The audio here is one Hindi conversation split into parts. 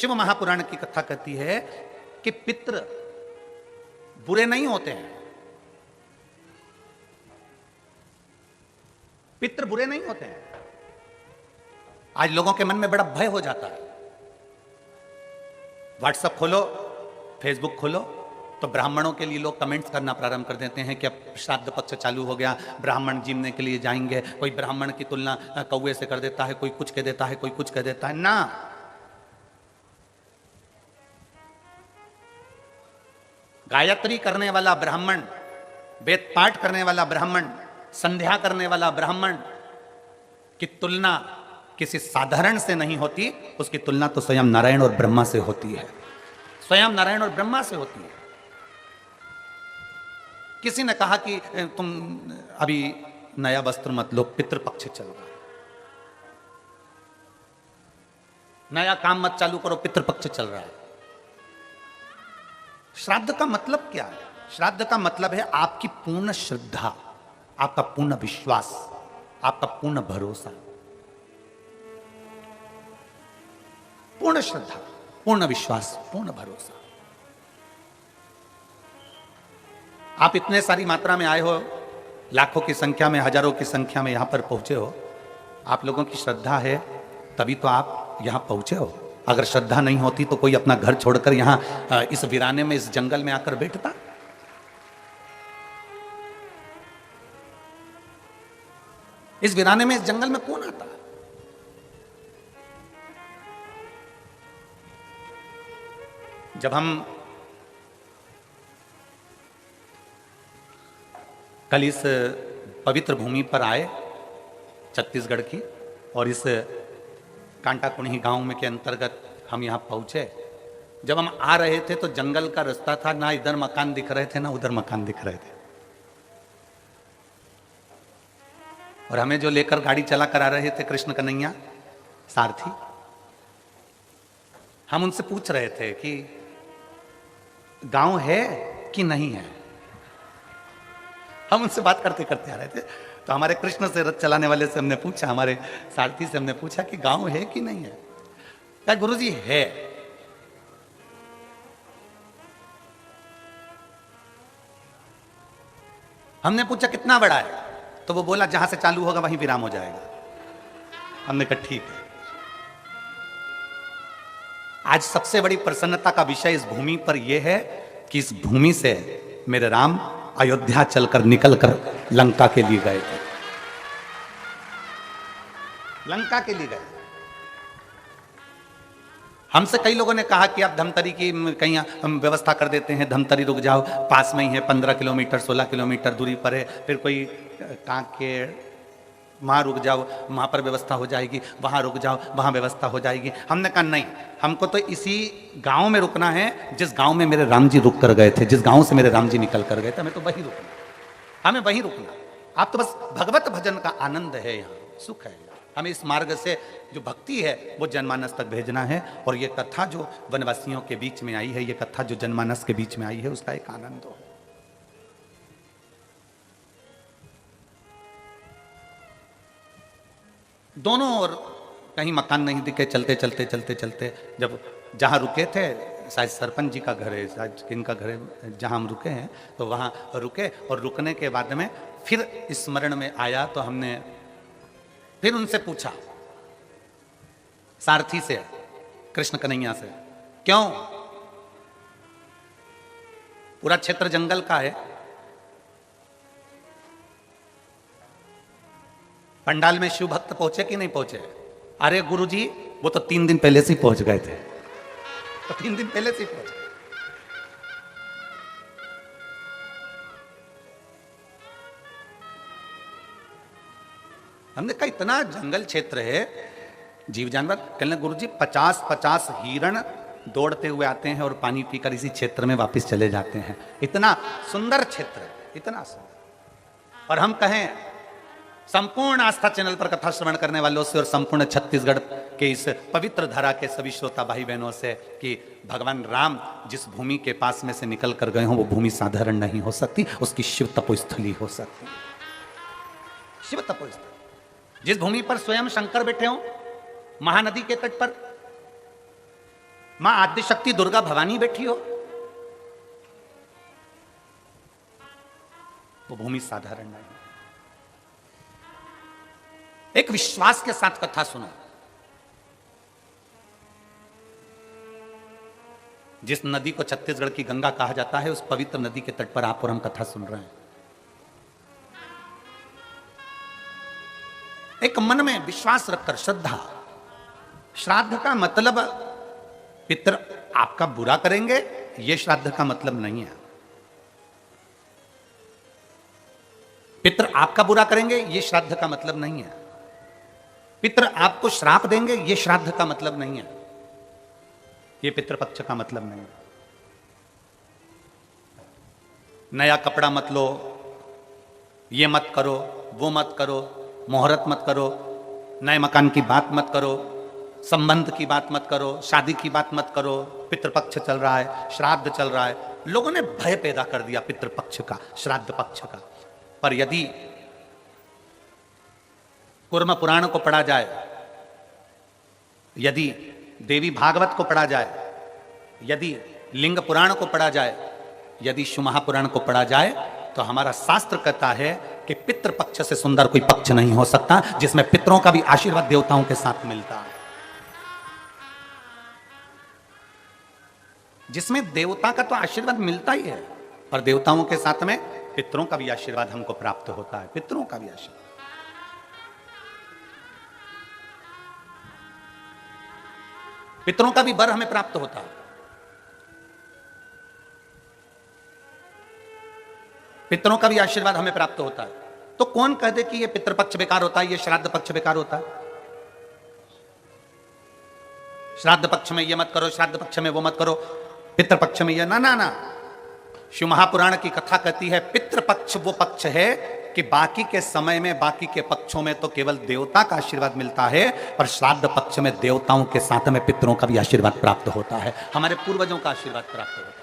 शिव महापुराण की कथा कहती है कि पितृ बुरे नहीं होते हैं, पितृ बुरे नहीं होते हैं। आज लोगों के मन में बड़ा भय हो जाता है। व्हाट्सएप खोलो, फेसबुक खोलो तो ब्राह्मणों के लिए लोग कमेंट्स करना प्रारंभ कर देते हैं कि अब श्राद्ध पक्ष चालू हो गया, ब्राह्मण जीमने के लिए जाएंगे। कोई ब्राह्मण की तुलना कौवे से कर देता है, कोई कुछ कह देता है, कोई कुछ कह देता है। ना, गायत्री करने वाला ब्राह्मण, वेद पाठ करने वाला ब्राह्मण, संध्या करने वाला ब्राह्मण की तुलना किसी साधारण से नहीं होती, उसकी तुलना तो स्वयं नारायण और ब्रह्मा से होती है, स्वयं नारायण और ब्रह्मा से होती है। किसी ने कहा कि तुम अभी नया वस्त्र मत लो, पितृपक्ष चल रहा है, नया काम मत चालू करो, पितृपक्ष चल रहा है। श्राद्ध का मतलब क्या है? श्राद्ध का मतलब है आपकी पूर्ण श्रद्धा, आपका पूर्ण विश्वास, आपका पूर्ण भरोसा। पूर्ण श्रद्धा, पूर्ण विश्वास, पूर्ण भरोसा। आप इतने सारी मात्रा में आए हो, लाखों की संख्या में, हजारों की संख्या में यहां पर पहुंचे हो। आप लोगों की श्रद्धा है तभी तो आप यहां पहुंचे हो। अगर श्रद्धा नहीं होती तो कोई अपना घर छोड़कर यहां इस वीराने में, इस जंगल में आकर बैठता? इस वीराने में, इस जंगल में कौन आता? जब हम कल इस पवित्र भूमि पर आए छत्तीसगढ़ की, और इस कांटाकुणी गांव में के अंतर्गत हम यहां पहुंचे, जब हम आ रहे थे तो जंगल का रास्ता था, ना इधर मकान दिख रहे थे ना उधर मकान दिख रहे थे। और हमें जो लेकर गाड़ी चला कर आ रहे थे कृष्ण कन्हैया सारथी, हम उनसे पूछ रहे थे कि गांव है कि नहीं है। हम उनसे बात करते करते आ रहे थे तो हमारे कृष्ण से रथ चलाने वाले से हमने पूछा, हमारे सारथी से हमने पूछा कि गांव है कि नहीं है। क्या गुरुजी है। हमने पूछा कितना बड़ा है, तो वो बोला जहां से चालू होगा वहीं विराम हो जाएगा। हमने कहा ठीक है। आज सबसे बड़ी प्रसन्नता का विषय इस भूमि पर यह है कि इस भूमि से मेरे राम अयोध्या चलकर निकलकर लंका के लिए गए थे, लंका के लिए गए। हमसे कई लोगों ने कहा कि आप धमतरी की कहीं हम व्यवस्था कर देते हैं, धमतरी रुक जाओ, पास में ही है, 15 किलोमीटर 16 किलोमीटर दूरी पर है। फिर कोई कांकेर, वहाँ रुक जाओ, वहाँ पर व्यवस्था हो जाएगी, वहाँ रुक जाओ, वहाँ व्यवस्था हो जाएगी। हमने कहा नहीं, हमको तो इसी गांव में रुकना है जिस गांव में मेरे राम जी रुक कर गए थे, जिस गांव से मेरे राम जी निकल कर गए थे, हमें तो वहीं रुकना, हमें वहीं रुकना। आप तो बस भगवत भजन का आनंद है, यहाँ सुख है। हमें इस मार्ग से जो भक्ति है वो जनमानस तक भेजना है। और ये कथा जो वनवासियों के बीच में आई है, ये कथा जो जनमानस के बीच में आई है, उसका एक आनंद हो। दोनों ओर कहीं मकान नहीं दिखे। चलते चलते चलते चलते जब जहाँ रुके थे, शायद सरपंच जी का घर है, शायद किनका घर है, जहाँ हम रुके हैं, तो वहाँ रुके। और रुकने के बाद में फिर स्मरण में आया तो हमने फिर उनसे पूछा, सारथी से, कृष्ण कन्हैया से, क्यों पूरा क्षेत्र जंगल का है, पंडाल में शिव भक्त पहुंचे कि नहीं पहुंचे? अरे गुरुजी वो तो 3 दिन पहले से ही पहुंच गए थे, तो 3 दिन पहले से ही पहुंच गए। हमने कहा इतना जंगल क्षेत्र है, जीव जानवर। कहने गुरुजी 50-50 हिरण दौड़ते हुए आते हैं और पानी पीकर इसी क्षेत्र में वापस चले जाते हैं। इतना सुंदर क्षेत्र है, इतना सुंदर। और हम कहें संपूर्ण आस्था चैनल पर कथा श्रवण करने वालों से और संपूर्ण छत्तीसगढ़ के इस पवित्र धारा के सभी श्रोता भाई बहनों से कि भगवान राम जिस भूमि के पास में से निकल कर गए हों वो भूमि साधारण नहीं हो सकती, उसकी शिव तपोस्थली हो सकती। शिव तपोस्थली जिस भूमि पर स्वयं शंकर बैठे हों, महानदी के तट पर, मां आद्यशक्ति दुर्गा भवानी बैठी हो, वो भूमि साधारण नहीं। एक विश्वास के साथ कथा सुनो। जिस नदी को छत्तीसगढ़ की गंगा कहा जाता है, उस पवित्र नदी के तट पर आप और हम कथा सुन रहे हैं। एक मन में विश्वास रखकर, श्रद्धा। श्राद्ध का मतलब पितर आपका बुरा करेंगे, यह श्राद्ध का मतलब नहीं है। पितर आपका बुरा करेंगे, यह श्राद्ध का मतलब नहीं है। पितर आपको श्राप देंगे, यह श्राद्ध का मतलब नहीं है। यह पितृपक्ष का मतलब नहीं है। नया कपड़ा मत लो, ये मत करो, वो मत करो, मुहूर्त मत करो, नए मकान की बात मत करो, संबंध की बात मत करो, शादी की बात मत करो। पितृपक्ष चल रहा है, श्राद्ध चल रहा है। लोगों ने भय पैदा कर दिया पितृपक्ष का, श्राद्ध पक्ष का। पर यदि कूर्म पुराण को पढ़ा जाए, यदि देवी भागवत को पढ़ा जाए, यदि लिंग पुराण को पढ़ा जाए, यदि महापुराण को पढ़ा जाए, तो हमारा शास्त्र कहता है कि पितृपक्ष से सुंदर कोई पक्ष नहीं हो सकता, जिसमें पितरों का भी आशीर्वाद देवताओं के साथ मिलता है, जिसमें देवता का तो आशीर्वाद मिलता ही है, पर देवताओं के साथ में पितरों का भी आशीर्वाद हमको प्राप्त होता है। पितरों का भी आशीर्वाद, पितरों का भी वर हमें प्राप्त होता है। पितरों का भी आशीर्वाद हमें प्राप्त होता है। तो कौन कह दे कि ये पितृपक्ष बेकार होता है, ये श्राद्ध पक्ष बेकार होता है? श्राद्ध पक्ष में ये मत करो, श्राद्ध पक्ष में वो मत करो, पितृपक्ष में ये ना ना ना। शिव महापुराण की कथा कहती है पितृपक्ष वो पक्ष है कि बाकी के समय में, बाकी के पक्षों में तो केवल देवता का आशीर्वाद मिलता है, पर श्राद्ध पक्ष में देवताओं के साथ में पितरों का भी आशीर्वाद प्राप्त होता है, हमारे पूर्वजों का आशीर्वाद प्राप्त होता है।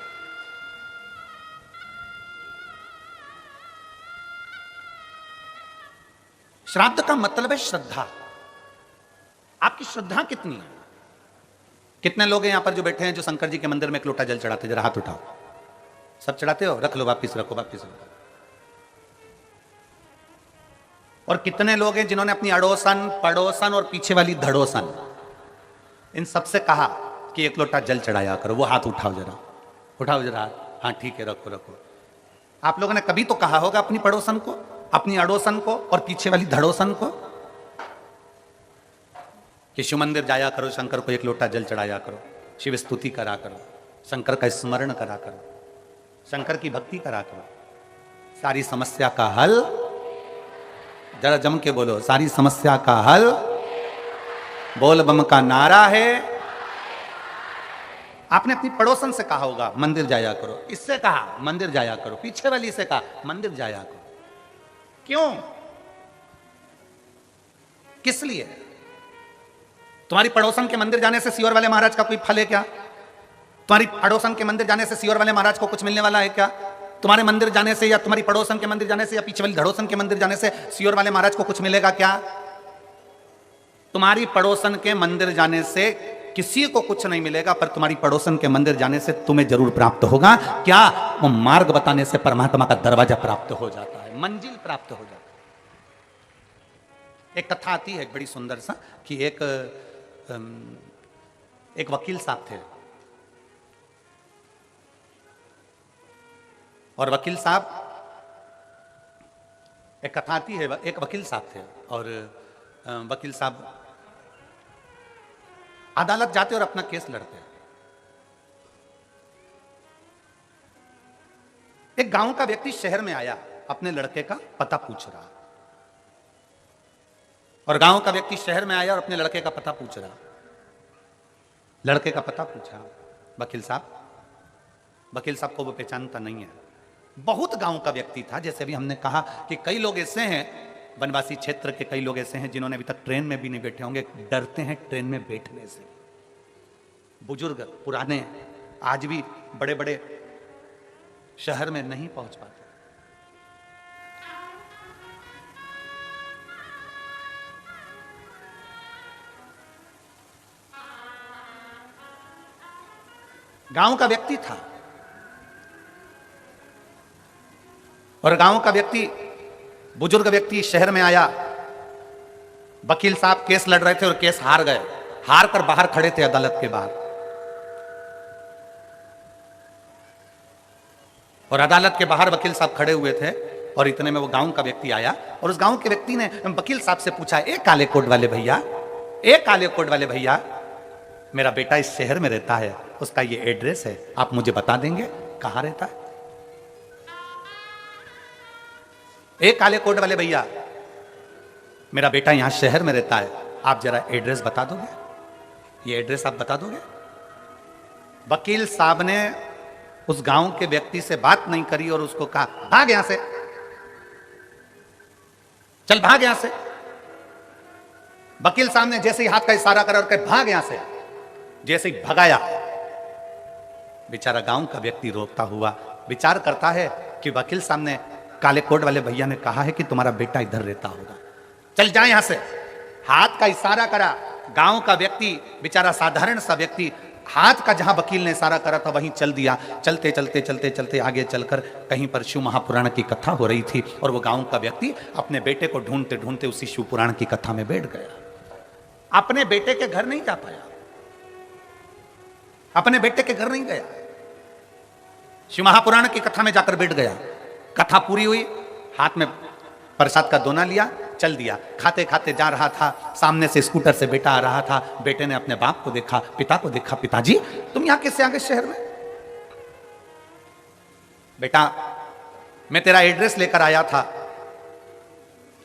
श्राद्ध का मतलब है श्रद्धा। आपकी श्रद्धा कितनी है? कितने लोग हैं यहां पर जो बैठे हैं जो शंकर जी के मंदिर में एक लोटा जल चढ़ाते? जरा हाथ उठाओ। सब चढ़ाते हो? रख लो, वापिस रखो, वापिस रखो। और कितने लोग हैं जिन्होंने अपनी अड़ोसन, पड़ोसन और पीछे वाली धड़ोसन, इन सबसे कहा कि एक लोटा जल चढ़ाया करो? वो हाथ उठाओ जरा, उठाओ जरा। हाँ ठीक है, रखो रखो। आप लोगों ने कभी तो कहा होगा अपनी पड़ोसन को, अपनी अड़ोसन को और पीछे वाली धड़ोसन को कि शिव मंदिर जाया करो, शंकर को एक लोटा जल चढ़ाया करो, शिव स्तुति करा करो, शंकर का स्मरण करा करो, शंकर की भक्ति करा करो। सारी समस्या का हल, जरा जम के बोलो, सारी समस्या का हल बोल बम का नारा है। आपने अपनी पड़ोसन से कहा होगा मंदिर जाया करो, इससे कहा मंदिर जाया करो, पीछे वाली से कहा मंदिर जाया करो। क्यों? किस लिए? तुम्हारी पड़ोसन के मंदिर जाने से सियोर वाले महाराज का कोई फल है क्या? तुम्हारी पड़ोसन के मंदिर जाने से सियोर वाले महाराज को कुछ मिलने वाला है क्या? तुम्हारे मंदिर जाने से या तुम्हारी पड़ोसन के मंदिर जाने से या पीछे वाली धड़ोसन के मंदिर जाने से सियोर वाले महाराज को कुछ मिलेगा क्या? तुम्हारी पड़ोसन के मंदिर जाने से किसी को कुछ नहीं मिलेगा, पर तुम्हारी पड़ोसन के मंदिर जाने से तुम्हें जरूर प्राप्त होगा। क्या? वो मार्ग बताने से परमात्मा का दरवाजा प्राप्त हो जाता है, मंजिल प्राप्त हो जाता है। एक कथा आती है बड़ी सुंदर सा कि एक वकील साहब थे, और वकील साहब, एक कथा आती है, एक वकील साहब थे और वकील साहब अदालत जाते और अपना केस लड़ते। एक गांव का व्यक्ति शहर में आया, अपने लड़के का पता पूछ रहा, और गांव का व्यक्ति शहर में आया और अपने लड़के का पता पूछ रहा। लड़के का पता पूछा वकील साहब को वो पहचानता नहीं है। बहुत गांव का व्यक्ति था, जैसे भी हमने कहा कि कई लोग ऐसे हैं, वनवासी क्षेत्र के कई लोग ऐसे हैं जिन्होंने अभी तक ट्रेन में भी नहीं बैठे होंगे, डरते हैं ट्रेन में बैठने से। बुजुर्ग पुराने आज भी बड़े बड़े शहर में नहीं पहुंच पाते। गांव का व्यक्ति था और गांव का व्यक्ति, बुजुर्ग व्यक्ति शहर में आया। वकील साहब केस लड़ रहे थे और केस हार गए। हार कर बाहर खड़े थे अदालत के बाहर, और अदालत के बाहर वकील साहब खड़े हुए थे। और इतने में वो गांव का व्यक्ति आया और उस गांव के व्यक्ति ने वकील साहब से पूछा, ए काले कोट वाले भैया, ए काले कोट वाले भैया, मेरा बेटा इस शहर में रहता है, उसका ये एड्रेस है, आप मुझे बता देंगे कहां रहता है? ए काले कोट वाले भैया, मेरा बेटा यहां शहर में रहता है, आप जरा एड्रेस बता दोगे? ये एड्रेस आप बता दोगे? वकील साहब ने उस गांव के व्यक्ति से बात नहीं करी और उसको कहा, भाग यहां से, चल भाग यहां से। वकील साहब ने जैसे ही हाथ का इशारा करा और कहा, भाग यहां से, जैसे ही भगाया, बेचारा गांव का व्यक्ति रोकता हुआ विचार करता है कि वकील साहब ने, काले कोट वाले भैया ने कहा है कि तुम्हारा बेटा इधर रहता होगा, चल जा यहां से। हाथ का इशारा करा। गांव का व्यक्ति, बेचारा साधारण सा व्यक्ति, हाथ का जहां वकील ने इशारा करा था वहीं चल दिया। चलते चलते चलते चलते आगे चलकर कहीं पर शिव महापुराण की कथा हो रही थी और वो गांव का व्यक्ति अपने बेटे को ढूंढते ढूंढते उसी शिव पुराण की कथा में बैठ गया। अपने बेटे के घर नहीं जा पाया, अपने बेटे के घर नहीं गया, शिव महापुराण की कथा में जाकर बैठ गया। कथा पूरी हुई, हाथ में प्रसाद का दोना लिया, चल दिया। खाते खाते जा रहा था, सामने से स्कूटर से बेटा आ रहा था। बेटे ने अपने बाप को देखा, पिता को देखा, पिताजी तुम यहां कैसे आ गए शहर में? बेटा मैं तेरा एड्रेस लेकर आया था,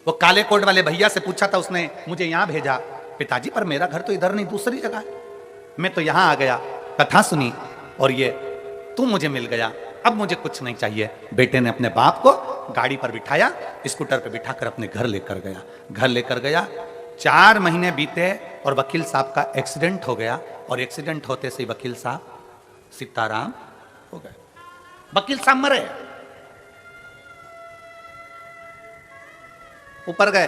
वो काले कोट वाले भैया से पूछा था, उसने मुझे यहां भेजा। पिताजी पर मेरा घर तो इधर नहीं, दूसरी जगह है, मैं तो यहां आ गया, कथा सुनी और ये तू मुझे मिल गया, अब मुझे कुछ नहीं चाहिए। बेटे ने अपने बाप को गाड़ी पर बिठाया, स्कूटर पर बिठाकर अपने घर लेकर गया। घर लेकर गया, 4 महीने बीते और वकील साहब का एक्सीडेंट हो गया। और एक्सीडेंट होते से वकील साहब सीताराम हो गए। वकील साहब मरे, ऊपर गए।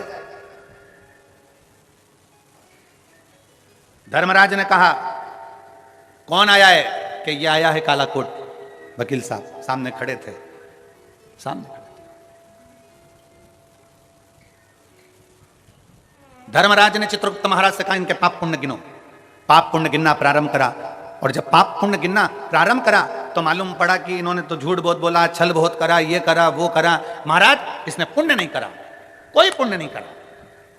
धर्मराज ने कहा, कौन आया है? कि ये आया है काला कोट। वकील साहब सामने खड़े थे, सामने खड़े थे। धर्मराज ने चित्रगुप्त महाराज से कहा, इनके पाप पुण्य गिनो। पाप पुण्य गिनना प्रारंभ करा और जब पाप पुण्य गिनना प्रारंभ करा तो मालूम पड़ा कि इन्होंने तो झूठ बहुत बोला, छल बहुत करा, ये करा वो करा। महाराज इसने पुण्य नहीं करा, कोई पुण्य नहीं करा,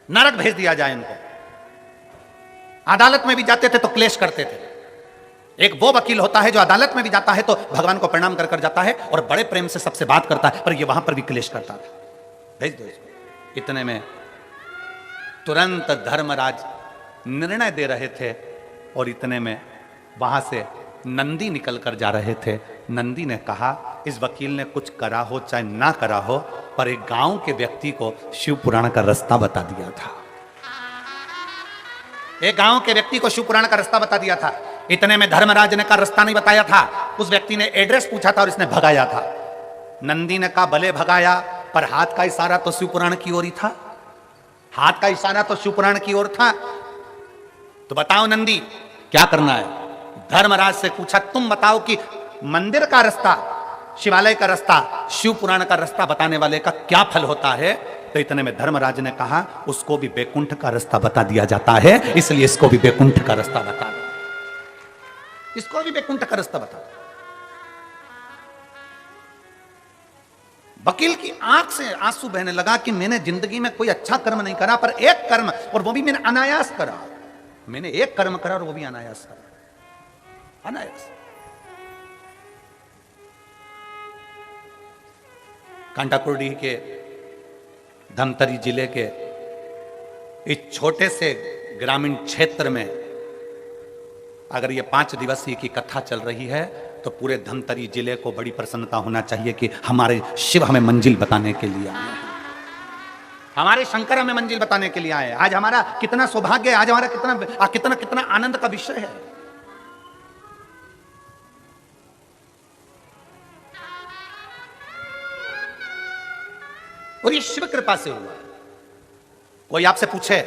नरक भेज दिया जाए इनको। अदालत में भी जाते थे तो क्लेश करते थे। एक वो वकील होता है जो अदालत में भी जाता है तो भगवान को प्रणाम कर कर जाता है और बड़े प्रेम से सबसे बात करता है, पर ये वहां पर भी क्लेश करता था, भेज दो इसको। इतने में तुरंत धर्मराज निर्णय दे रहे थे और इतने में वहां से नंदी निकल कर जा रहे थे। नंदी ने कहा, इस वकील ने कुछ करा हो चाहे ना करा हो, पर एक गांव के व्यक्ति को शिव पुराण का रास्ता बता दिया था। एक गांव के व्यक्ति को शिव पुराण का रास्ता बता दिया था। इतने में धर्मराज ने कहा, रास्ता नहीं बताया था, उस व्यक्ति ने एड्रेस पूछा था और इसने भगाया था। नंदी ने कहा, भले भगाया, पर हाथ का इशारा तो शिव पुराण की ओर ही था, हाथ का इशारा तो शिव पुराण की ओर था। तो बताओ नंदी क्या करना है? धर्मराज से पूछा, तुम बताओ कि मंदिर का रास्ता, शिवालय का रास्ता, शिव पुराण का रास्ता बताने वाले का क्या फल होता है? तो इतने में धर्मराज ने कहा, उसको भी बैकुंठ का रास्ता बता दिया जाता है, इसलिए इसको भी बैकुंठ का रास्ता बता दो, इसको भी बैकुंठ का रास्ता बता दो। वकील की आंख से आंसू बहने लगा कि मैंने जिंदगी में कोई अच्छा कर्म नहीं करा, पर एक कर्म, और वो भी मैंने अनायास करा। मैंने एक कर्म करा और वो भी अनायास करा, अनायास। कांटाकुर्डी के धमतरी जिले के इस छोटे से ग्रामीण क्षेत्र में अगर ये 5 दिवसीय की कथा चल रही है तो पूरे धमतरी जिले को बड़ी प्रसन्नता होना चाहिए कि हमारे शिव हमें मंजिल बताने के लिए आए हैं, हमारे शंकर हमें मंजिल बताने के लिए आए हैं। आज हमारा कितना सौभाग्य है, आज हमारा कितना कितना कितना आनंद का विषय है। और ये शिव कृपा से हुआ। कोई आपसे पूछे,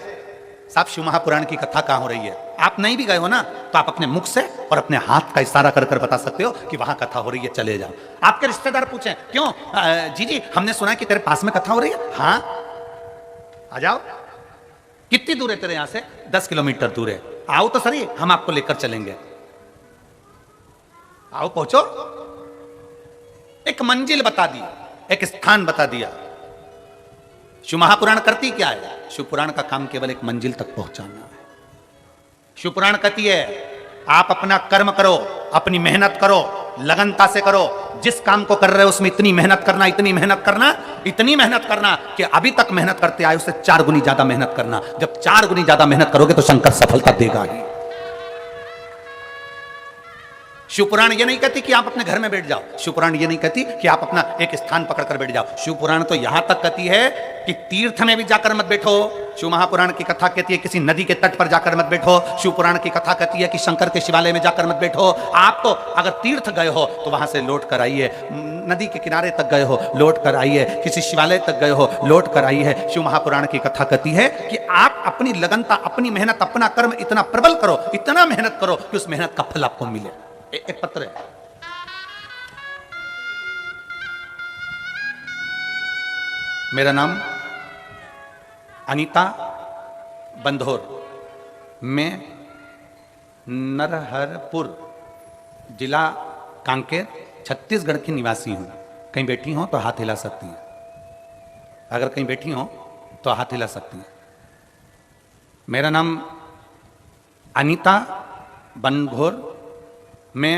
साहब शिव महापुराण की कथा कहां हो रही है, आप नहीं भी गए हो ना, तो आप अपने मुख से और अपने हाथ का इशारा कर कर बता सकते हो कि वहां कथा हो रही है, चले जाओ। आपके रिश्तेदार पूछें क्यों जी हमने सुना है कि तेरे पास में कथा हो रही है, हाँ आ जाओ। कितनी दूर है तेरे यहां से? 10 किलोमीटर दूर है। आओ तो सही, हम आपको लेकर चलेंगे। आओ पहुंचो। एक मंजिल बता दी, एक स्थान बता दिया। शिव महापुराण करती क्या है? शिव पुराण का काम केवल एक मंजिल तक पहुंचाना है। शिव पुराण कहती है आप अपना कर्म करो, अपनी मेहनत करो, लगनता से करो। जिस काम को कर रहे हो उसमें इतनी मेहनत करना, इतनी मेहनत करना, इतनी मेहनत करना कि अभी तक मेहनत करते आए उससे 4 गुनी ज्यादा मेहनत करना। जब 4 गुनी ज्यादा मेहनत करोगे तो शंकर सफलता देगा ही। शिवपुराण ये नहीं कहती कि आप अपने घर में बैठ जाओ। शिवपुराण ये नहीं कहती कि आप अपना एक स्थान पकड़कर बैठ जाओ। शिवपुराण तो यहां तक कहती है कि तीर्थ में भी जाकर मत बैठो। शिव महापुराण की कथा कहती है किसी नदी के तट पर जाकर मत बैठो। शिवपुराण की कथा कहती है कि शंकर के शिवालय में जाकर मत बैठो। आप तो अगर तीर्थ गए हो तो वहां से लौट कर आइए, नदी के किनारे तक गए हो लौट कर आइए, किसी शिवालय तक गए हो लौट कर आइए। शिव महापुराण की कथा कहती है कि आप अपनी लगनता, अपनी मेहनत, अपना कर्म इतना प्रबल करो, इतना मेहनत करो कि उस मेहनत का फल आपको मिले। एक पत्र है, मेरा नाम अनीता बंधोर, मैं नरहरपुर जिला कांकेर छत्तीसगढ़ की निवासी हूं। कहीं बैठी हो तो हाथ हिला सकती हैं, अगर कहीं बैठी हो तो हाथ हिला सकती हैं। मेरा नाम अनीता बंधोर, मैं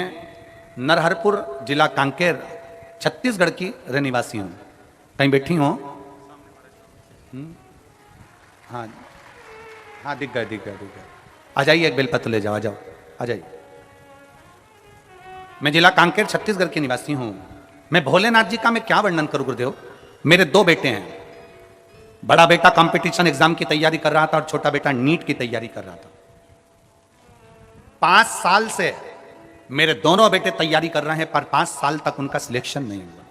नरहरपुर जिला कांकेर छत्तीसगढ़ की रहनिवासी हूँ। कहीं बैठी हो? हाँ हाँ दिख गए दिख गए दिख गए। आ जाइए, एक बेलपत्र ले जाओ, आ जाओ आ जाइए। मैं जिला कांकेर छत्तीसगढ़ की निवासी हूँ। मैं भोलेनाथ जी का मैं क्या वर्णन करूँ गुरुदेव। मेरे 2 बेटे हैं। बड़ा बेटा कंपटीशन एग्जाम की तैयारी कर रहा था और छोटा बेटा नीट की तैयारी कर रहा था। 5 साल से मेरे दोनों बेटे तैयारी कर रहे हैं पर 5 साल तक उनका सिलेक्शन नहीं हुआ।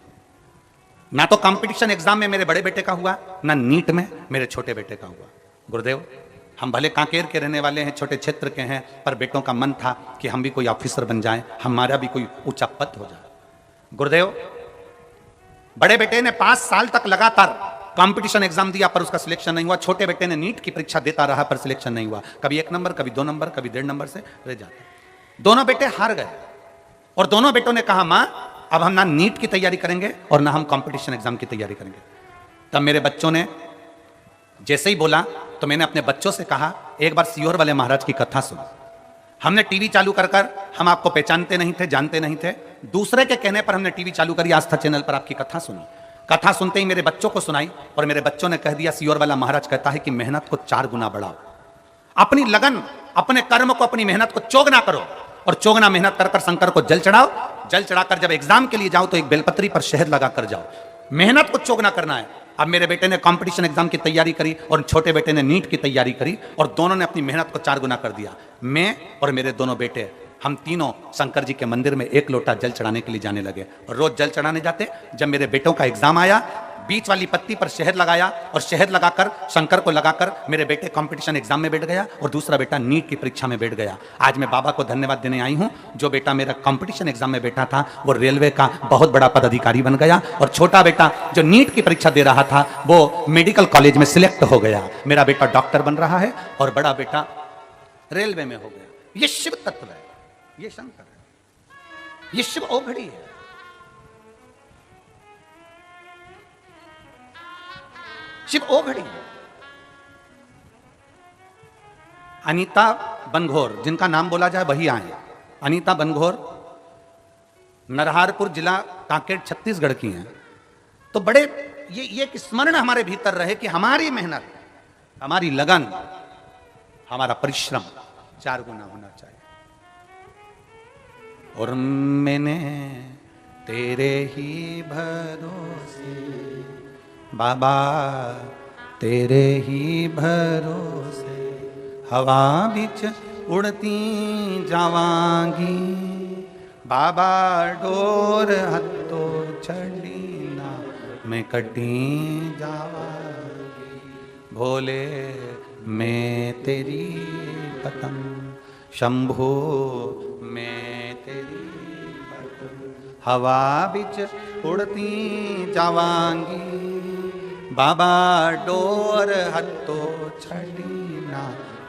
ना तो कंपटीशन एग्जाम में मेरे बड़े बेटे का हुआ, ना नीट में मेरे छोटे बेटे का हुआ। गुरुदेव हम भले कांकेर के रहने वाले हैं, छोटे क्षेत्र के हैं, पर बेटों का मन था कि हम भी कोई ऑफिसर बन जाएं, हमारा भी कोई ऊंचा पद हो जाए। गुरुदेव बड़े बेटे ने 5 साल तक लगातार कंपटीशन एग्जाम दिया पर उसका सिलेक्शन नहीं हुआ। छोटे बेटे ने नीट की परीक्षा देता रहा पर सिलेक्शन नहीं हुआ। कभी 1 नंबर, कभी 2 नंबर, कभी 1.5 नंबर से रह जाते। दोनों बेटे हार गए और दोनों बेटों ने कहा मां अब हम ना नीट की तैयारी करेंगे और ना हम कंपटीशन एग्जाम की तैयारी करेंगे। तब मेरे बच्चों ने जैसे ही बोला तो मैंने अपने बच्चों से कहा एक बार सियोर वाले महाराज की कथा सुनो। हमने टीवी चालू कर हम आपको पहचानते नहीं थे, जानते नहीं थे, दूसरे के कहने पर हमने टीवी चालू करी, आस्था चैनल पर आपकी कथा सुनी। कथा सुनते ही मेरे बच्चों को सुनाई और मेरे बच्चों ने कह दिया सियोर वाला महाराज कहता है कि मेहनत को 4 गुना बढ़ाओ। अपनी लगन, अपने कर्म को, अपनी मेहनत को चौगुना करो और चौगुना मेहनत कर कर शंकर को जल चढ़ाओ। जल चढ़ाकर जब एग्जाम के लिए जाओ तो एक बेलपत्री पर शहद लगा कर जाओ। मेहनत को चौगुना करना है। अब मेरे बेटे ने कंपटीशन एग्जाम की तैयारी करी और छोटे बेटे ने नीट की तैयारी करी और दोनों ने अपनी मेहनत को 4 गुना कर दिया। मैं और मेरे दोनों बेटे हम तीनों शंकर जी के मंदिर में 1 लोटा जल चढ़ाने के लिए जाने लगे और रोज जल चढ़ाने जाते। जब मेरे बेटों का एग्जाम आया, बीच वाली पत्ती पर शहद लगाया और शहद लगाकर शंकर को लगाकर मेरे बेटे कंपटीशन एग्जाम में बैठ गया और दूसरा बेटा नीट की परीक्षा में बैठ गया। आज मैं बाबा को धन्यवाद देने आई हूं, जो बेटा मेरा कंपटीशन एग्जाम में बैठा था वो रेलवे का बहुत बड़ा पदाधिकारी बन गया और छोटा बेटा जो नीट की परीक्षा दे रहा था वो मेडिकल कॉलेज में सिलेक्ट हो गया। मेरा बेटा डॉक्टर बन रहा है और बड़ा बेटा रेलवे में हो गया। ये शिव तत्व है, ये शंकर है, ये शिव ओघड़ी है। शिव ओघड़ी है। अनीता बनघोर, जिनका नाम बोला जाए वही आए। अनीता बनघोर नरहारपुर जिला कांकेर छत्तीसगढ़ की हैं। तो बड़े ये एक स्मरण हमारे भीतर रहे कि हमारी मेहनत, हमारी लगन, हमारा परिश्रम 4 गुना होना चाहिए। और मैंने तेरे ही भरोसे बाबा, तेरे ही भरोसे हवा बिच उड़ती जावांगी बाबा, डोर हत्तो चढ़ी ना मैं कटी जावांगी। भोले मैं तेरी पतंग, शंभो मैं तेरी हवा बिच उड़ती जावांगी, बाबा डोर हत्तो छड़ी ना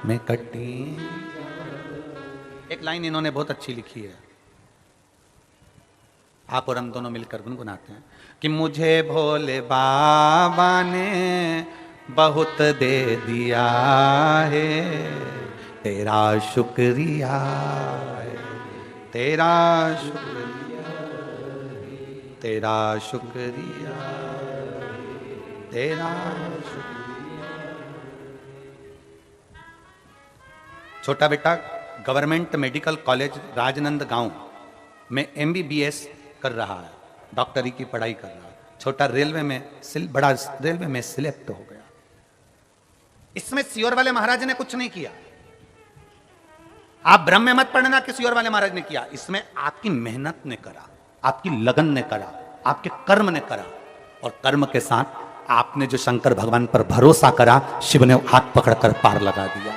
मैं कटी। एक लाइन इन्होंने बहुत अच्छी लिखी है, आप और हम दोनों मिलकर गुनगुनाते हैं कि मुझे भोले बाबा ने बहुत दे दिया है, तेरा शुक्रिया है, तेरा शुक्रिया, तेरा शुक्रिया, तेरा शुक्रिया। छोटा बेटा गवर्नमेंट मेडिकल कॉलेज राजनंद गांव में MBBS कर रहा है, डॉक्टरी की पढ़ाई कर रहा है। छोटा रेलवे में बड़ा रेलवे में सिलेक्ट हो गया। इसमें सियोर वाले महाराज ने कुछ नहीं किया, आप भ्रम में मत पड़ना कि सियोर वाले महाराज ने किया। इसमें आपकी मेहनत ने करा, आपकी लगन ने करा, आपके कर्म ने करा, और कर्म के साथ आपने जो शंकर भगवान पर भरोसा करा, शिव ने हाथ पकड़कर पार लगा दिया।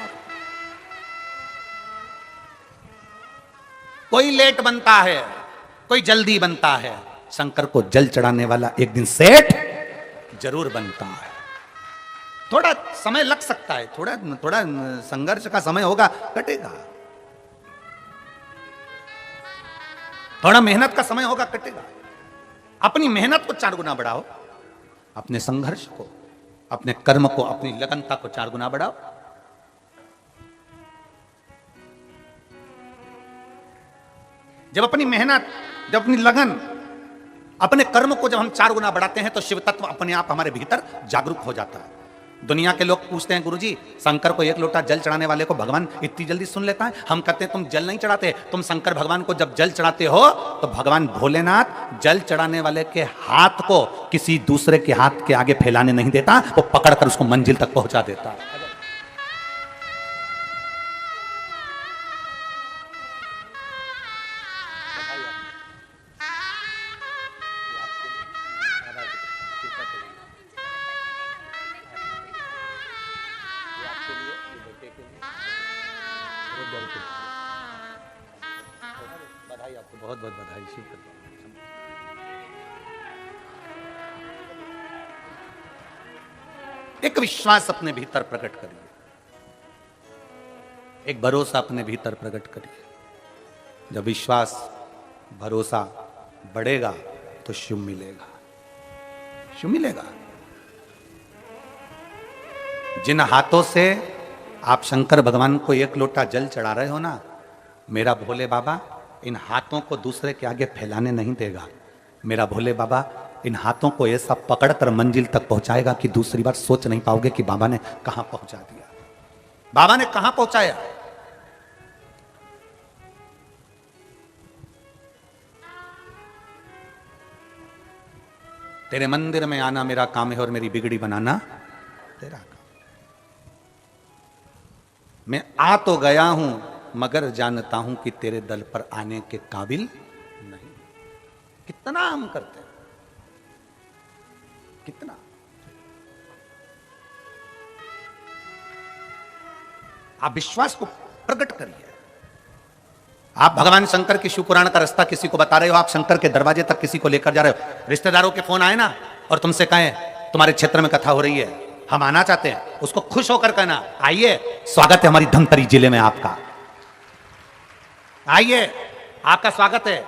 कोई लेट बनता है, कोई जल्दी बनता है, शंकर को जल चढ़ाने वाला एक दिन सेठ जरूर बनता है। थोड़ा समय लग सकता है, थोड़ा संघर्ष का समय होगा, कटेगा। थोड़ा मेहनत का समय होगा, कटेगा। अपनी मेहनत को 4 गुना बढ़ाओ, अपने संघर्ष को, अपने कर्म को, अपनी लगनता को 4 गुना बढ़ाओ। जब अपनी मेहनत, जब अपनी लगन, अपने कर्म को जब हम 4 गुना बढ़ाते हैं तो शिव तत्व अपने आप हमारे भीतर जागरूक हो जाता है। दुनिया के लोग पूछते हैं, गुरुजी शंकर को 1 लोटा जल चढ़ाने वाले को भगवान इतनी जल्दी सुन लेता है? हम कहते हैं तुम जल नहीं चढ़ाते, तुम शंकर भगवान को जब जल चढ़ाते हो तो भगवान भोलेनाथ जल चढ़ाने वाले के हाथ को किसी दूसरे के हाथ के आगे फैलाने नहीं देता, वो पकड़कर उसको मंजिल तक पहुंचा देता है। बधाई आपको, बहुत बहुत बधाई। शिव एक विश्वास अपने भीतर प्रकट करिए, एक भरोसा अपने भीतर प्रकट करिए। जब विश्वास भरोसा बढ़ेगा तो शिव मिलेगा, शिव मिलेगा। जिन हाथों से आप शंकर भगवान को 1 लोटा जल चढ़ा रहे हो ना, मेरा भोले बाबा इन हाथों को दूसरे के आगे फैलाने नहीं देगा। मेरा भोले बाबा इन हाथों को ऐसा पकड़कर मंजिल तक पहुंचाएगा कि दूसरी बार सोच नहीं पाओगे कि बाबा ने कहां पहुंचा दिया, बाबा ने कहां पहुंचाया। तेरे मंदिर में आना मेरा काम है और मेरी बिगड़ी बनाना तेरा काम। मैं आ तो गया हूं मगर जानता हूं कि तेरे दल पर आने के काबिल नहीं। कितना हम करते हैं, कितना। आप विश्वास को प्रकट करिए। आप भगवान शंकर की शिव पुराण का रास्ता किसी को बता रहे हो, आप शंकर के दरवाजे तक किसी को लेकर जा रहे हो। रिश्तेदारों के फोन आए ना और तुमसे कहें तुम्हारे क्षेत्र में कथा हो रही है, हम आना चाहते हैं, उसको खुश होकर कहना आइए, स्वागत है हमारी धमतरी जिले में आपका, आइए आपका स्वागत है।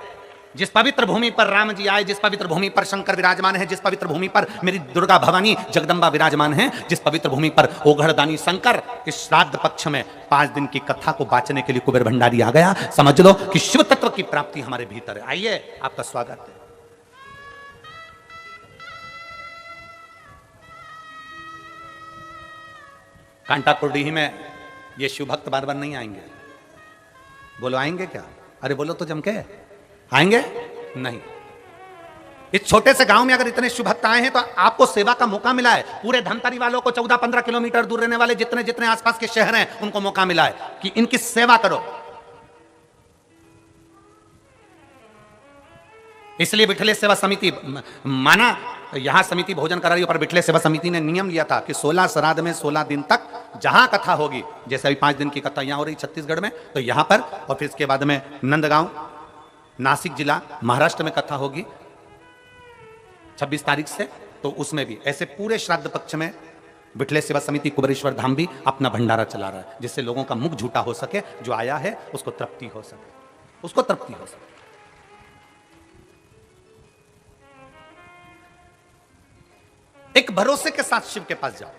जिस पवित्र भूमि पर राम जी आए, जिस पवित्र भूमि पर शंकर विराजमान है, जिस पवित्र भूमि पर मेरी दुर्गा भवानी जगदम्बा विराजमान है, जिस पवित्र भूमि पर ओघड़दानी शंकर, इस श्राद्ध पक्ष में 5 दिन की कथा को बांचने के लिए कुबेर भंडारी आ गया। समझ लो कि शिव तत्व की प्राप्ति हमारे भीतर है। आइए आपका स्वागत है। कांटापुर डीही में ये शिव भक्त बार बार नहीं आएंगे। बोलो आएंगे क्या? अरे बोलो तो जम के, आएंगे नहीं। इस छोटे से गांव में अगर इतने शिव भक्त आए हैं तो आपको सेवा का मौका मिला है। पूरे धमतरी वालों को 14-15 किलोमीटर दूर रहने वाले जितने जितने आसपास के शहर हैं उनको मौका मिला है कि इनकी सेवा करो। इसलिए बिठले सेवा समिति माना, यहां समिति भोजन करा रही है, पर बिठले सेवा समिति ने नियम लिया था कि 16 श्राद्ध में 16 दिन तक जहां कथा होगी, जैसे अभी 5 दिन की कथा यहां हो रही छत्तीसगढ़ में, तो यहां पर, और फिर इसके बाद में नंदगांव नासिक जिला महाराष्ट्र में कथा होगी 26 तारीख से, तो उसमें भी ऐसे पूरे श्राद्ध पक्ष में विठले सेवा समिति कुबेरेश्वर धाम भी अपना भंडारा चला रहा है, जिससे लोगों का मुख झूठा हो सके, जो आया है उसको तृप्ति हो सके, उसको तृप्ति हो सके। एक भरोसे के साथ शिव के पास जाओ।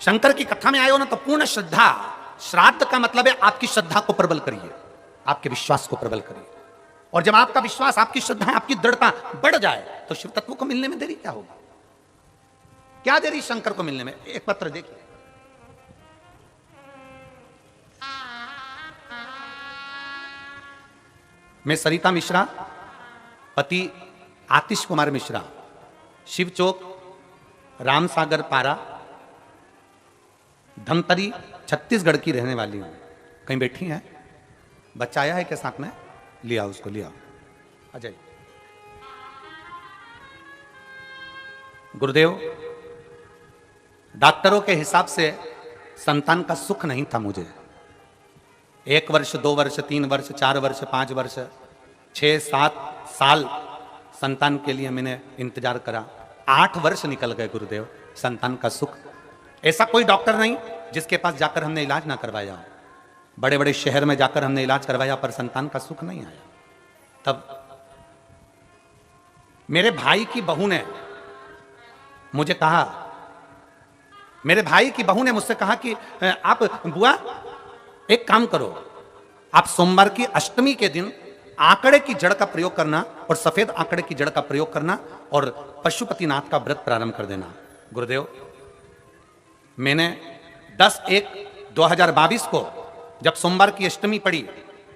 शंकर की कथा में आए हो ना, तो पूर्ण श्रद्धा, श्राद्ध का मतलब है आपकी श्रद्धा को प्रबल करिए, आपके विश्वास को प्रबल करिए, और जब आपका विश्वास, आपकी श्रद्धा, आपकी दृढ़ता बढ़ जाए, तो शिव तत्व को मिलने में देरी क्या होगी? क्या देरी शंकर को मिलने में? एक पत्र देखिए, मैं सरिता मिश्रा, पति आतिश कुमार मिश्रा, शिव चौक, रामसागर पारा, धमतरी, छत्तीसगढ़ की रहने वाली हूं। कहीं बैठी हैं? बच्चा आया है क्या साथ में? लिया उसको, लिया, अजय। गुरुदेव, डॉक्टरों के हिसाब से संतान का सुख नहीं था मुझे। 1 वर्ष, 2 वर्ष, 3 वर्ष, 4 वर्ष, 5 वर्ष, 6-7 साल संतान के लिए मैंने इंतजार करा। 8 वर्ष निकल गए गुरुदेव, संतान का सुख। ऐसा कोई डॉक्टर नहीं जिसके पास जाकर हमने इलाज ना करवाया। बड़े बड़े शहर में जाकर हमने इलाज करवाया, पर संतान का सुख नहीं आया। तब मेरे भाई की बहू ने मुझे कहा, मेरे भाई की बहू ने मुझसे कहा कि आप बुआ एक काम करो, आप सोमवार की अष्टमी के दिन आंकड़े की जड़ का प्रयोग करना, और सफेद आंकड़े की जड़ का प्रयोग करना, और पशुपतिनाथ का व्रत प्रारंभ कर देना। गुरुदेव, मैंने 10/1/2022 को जब सोमवार की अष्टमी पड़ी,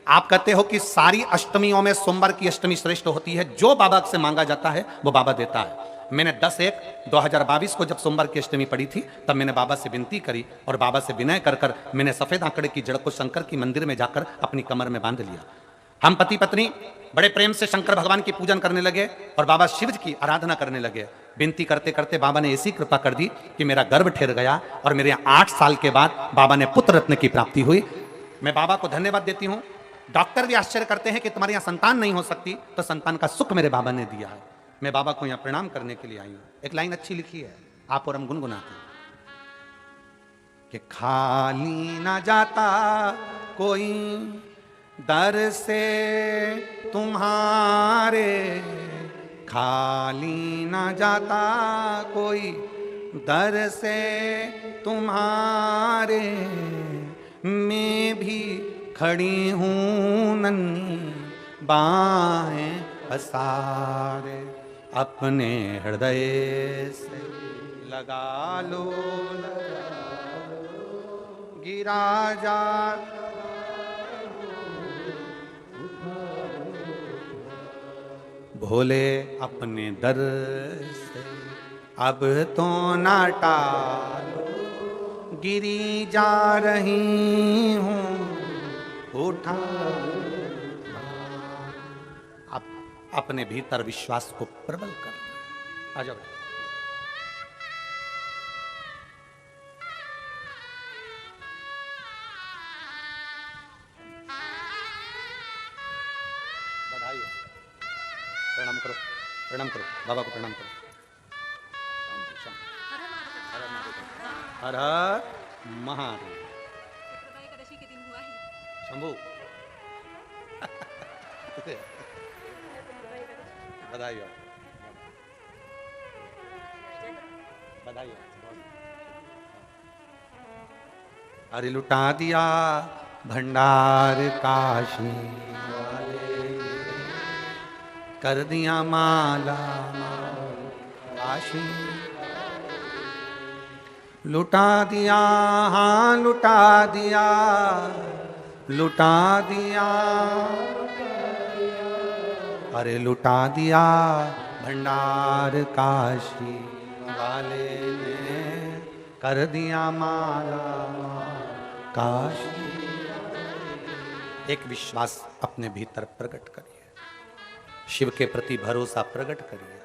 आप कहते हो कि सारी अष्टमियों में सोमवार की अष्टमी श्रेष्ठ होती है, जो बाबा से मांगा जाता है वो बाबा देता है। मैंने 10/1/2022 को जब सोमवार की अष्टमी पड़ी थी, तब मैंने बाबा से विनती करी, और बाबा से विनय कर कर मैंने सफेद आंकड़े की जड़ को शंकर की मंदिर में जाकर अपनी कमर में बांध लिया। हम पति पत्नी बड़े प्रेम से शंकर भगवान की पूजन करने लगे और बाबा शिव की आराधना करने लगे। विनती करते करते बाबा ने ऐसी कृपा कर दी कि मेरा गर्भ ठहर गया, और मेरे 8 साल के बाद बाबा ने पुत्र रत्न की प्राप्ति हुई। मैं बाबा को धन्यवाद देती हूँ। डॉक्टर भी आश्चर्य करते हैं कि तुम्हारे यहाँ संतान नहीं हो सकती, तो संतान का सुख मेरे बाबा ने दिया है। मैं बाबा को यहाँ प्रणाम करने के लिए आई हूँ। एक लाइन अच्छी लिखी है, आप और हम गुनगुनाते हैं कि खाली ना जाता कोई दर से तुम्हारे, खाली ना जाता कोई दर से तुम्हारे, मैं भी खड़ी हूँ नन्ही बाहें पसारे, अपने हृदय से लगा लो, गिरा जा भोले अपने दर से, अब तो ना टालो, गिरी जा रही हूँ उठा। अपने भीतर विश्वास को प्रबल कर। आ जाओ, बधाई हो। प्रणाम करो, प्रणाम करो, बाबा को प्रणाम करो। हर हर महादेव। शंभू बधाई हो, बधाई हो। अरे लुटा दिया भंडार काशी वाले, कर दिया माला काशी, लुटा दिया, हाँ लुटा दिया, लुटा दिया, अरे लुटा दिया भंडार काशी वाले ने, कर दिया माला काशी। एक विश्वास अपने भीतर प्रकट करिए, शिव के प्रति भरोसा प्रकट करिए।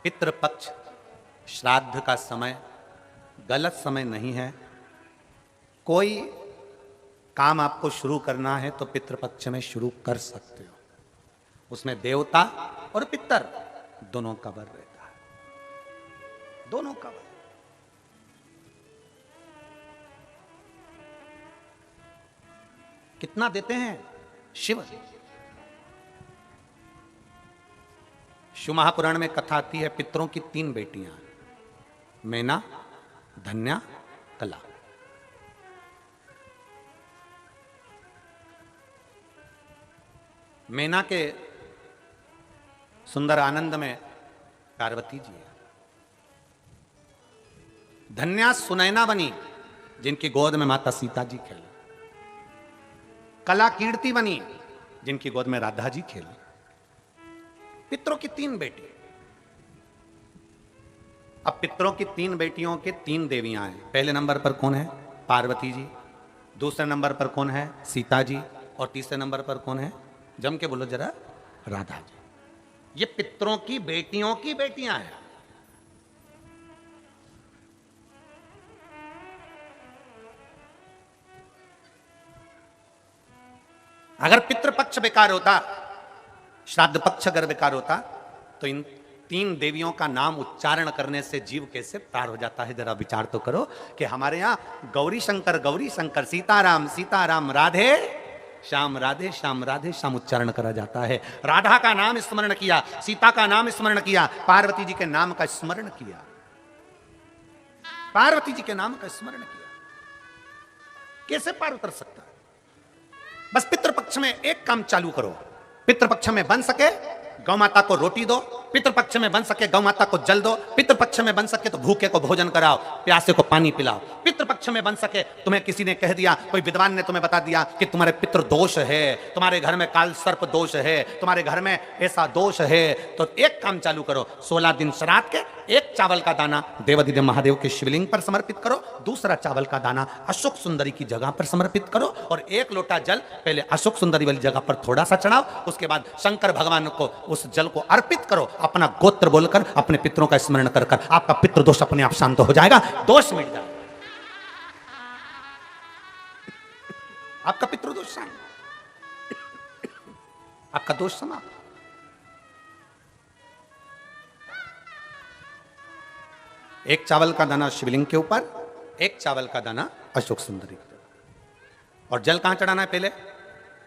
पितृपक्ष श्राद्ध का समय गलत समय नहीं है। कोई काम आपको शुरू करना है तो पितृपक्ष में शुरू कर सकते हो। उसमें देवता और पितर दोनों कवर रहता है, दोनों कवर। कितना देते हैं शिव? शिव महापुराण में कथा आती है, पितरों की 3 बेटियां, मैना, धन्या, कला। मैना के सुंदर आनंद में पार्वती जी है। धन्या सुनैना बनी, जिनकी गोद में माता सीता जी खेली। कला कीर्ति बनी, जिनकी गोद में राधा जी खेली। पितरों की 3 बेटी। अब पितरों की 3 बेटियों के 3 देवियां हैं। पहले नंबर पर कौन है? पार्वती जी। दूसरे नंबर पर कौन है? सीता जी। और तीसरे नंबर पर कौन है? जम के बोलो जरा, राधा जी। ये पितरों की बेटियां हैं। अगर पितृपक्ष बेकार होता, श्राद्ध पक्ष अगर बेकार होता, तो इन 3 देवियों का नाम उच्चारण करने से जीव कैसे पार हो जाता है। जरा विचार तो करो कि हमारे यहां गौरी शंकर, सीताराम सीताराम, राधे श्याम, राधे श्याम, राधे श्याम उच्चारण करा जाता है। राधा का नाम स्मरण किया, सीता का नाम स्मरण किया, पार्वती जी के नाम का स्मरण किया, पार्वती जी के नाम का स्मरण किया। कैसे पार उतर सकता है? बस पितृपक्ष में एक काम चालू करो। पितृपक्ष में बन सके गौ माता को रोटी दो, पितृपक्ष में बन सके गौ माता को जल दो, पितृपक्ष में बन सके तो भूखे को भोजन कराओ, प्यासे को पानी पिलाओ। पितृपक्ष में बन सके, तुम्हें किसी ने कह दिया, कोई विद्वान ने तुम्हें बता दिया कि तुम्हारे पितृ दोष है, तुम्हारे घर में काल सर्प दोष है, तुम्हारे घर में ऐसा दोष है, तो एक काम चालू करो। 16 दिन श्राद्ध के 1 चावल का दाना देवाधिदेव महादेव के शिवलिंग पर समर्पित करो, दूसरा चावल का दाना अशोक सुंदरी की जगह पर समर्पित करो, और 1 लोटा जल पहले अशोक सुंदरी वाली जगह पर थोड़ा सा चढ़ाओ। उसके बाद शंकर भगवान को उस जल को अर्पित करो। अपना गोत्र बोलकर अपने पितरों का स्मरण कर कर आपका पितृ दोष अपने आप शांत हो जाएगा, दोष मिट जाएगा, आपका पितृ दोष शांत, आपका दोष समाप्त। एक चावल का दाना शिवलिंग के ऊपर, 1 चावल का दाना अशोक सुंदरी। और जल कहां चढ़ाना है? पहले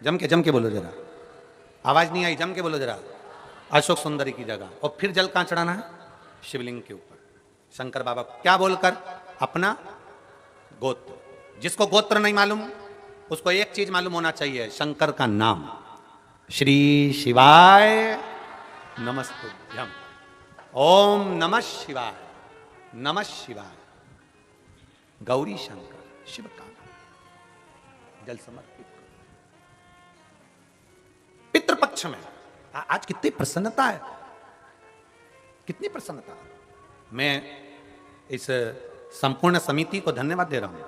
जम के बोलो जरा, आवाज नहीं आई, जम के बोलो जरा, अशोक सुंदरी की जगह। और फिर जल कहां चढ़ाना है? शिवलिंग के ऊपर। शंकर बाबा क्या बोलकर? अपना गोत्र। जिसको गोत्र नहीं मालूम उसको एक चीज मालूम होना चाहिए, शंकर का नाम। श्री शिवाय नमस्तुभ्यम, ओम नमः शिवाय, नमः शिवाय, गौरी शंकर, शिव का नाम। जल समर्पित। पितृपक्ष में आज कितनी प्रसन्नता है, कितनी प्रसन्नता है। मैं इस संपूर्ण समिति को धन्यवाद दे रहा हूं।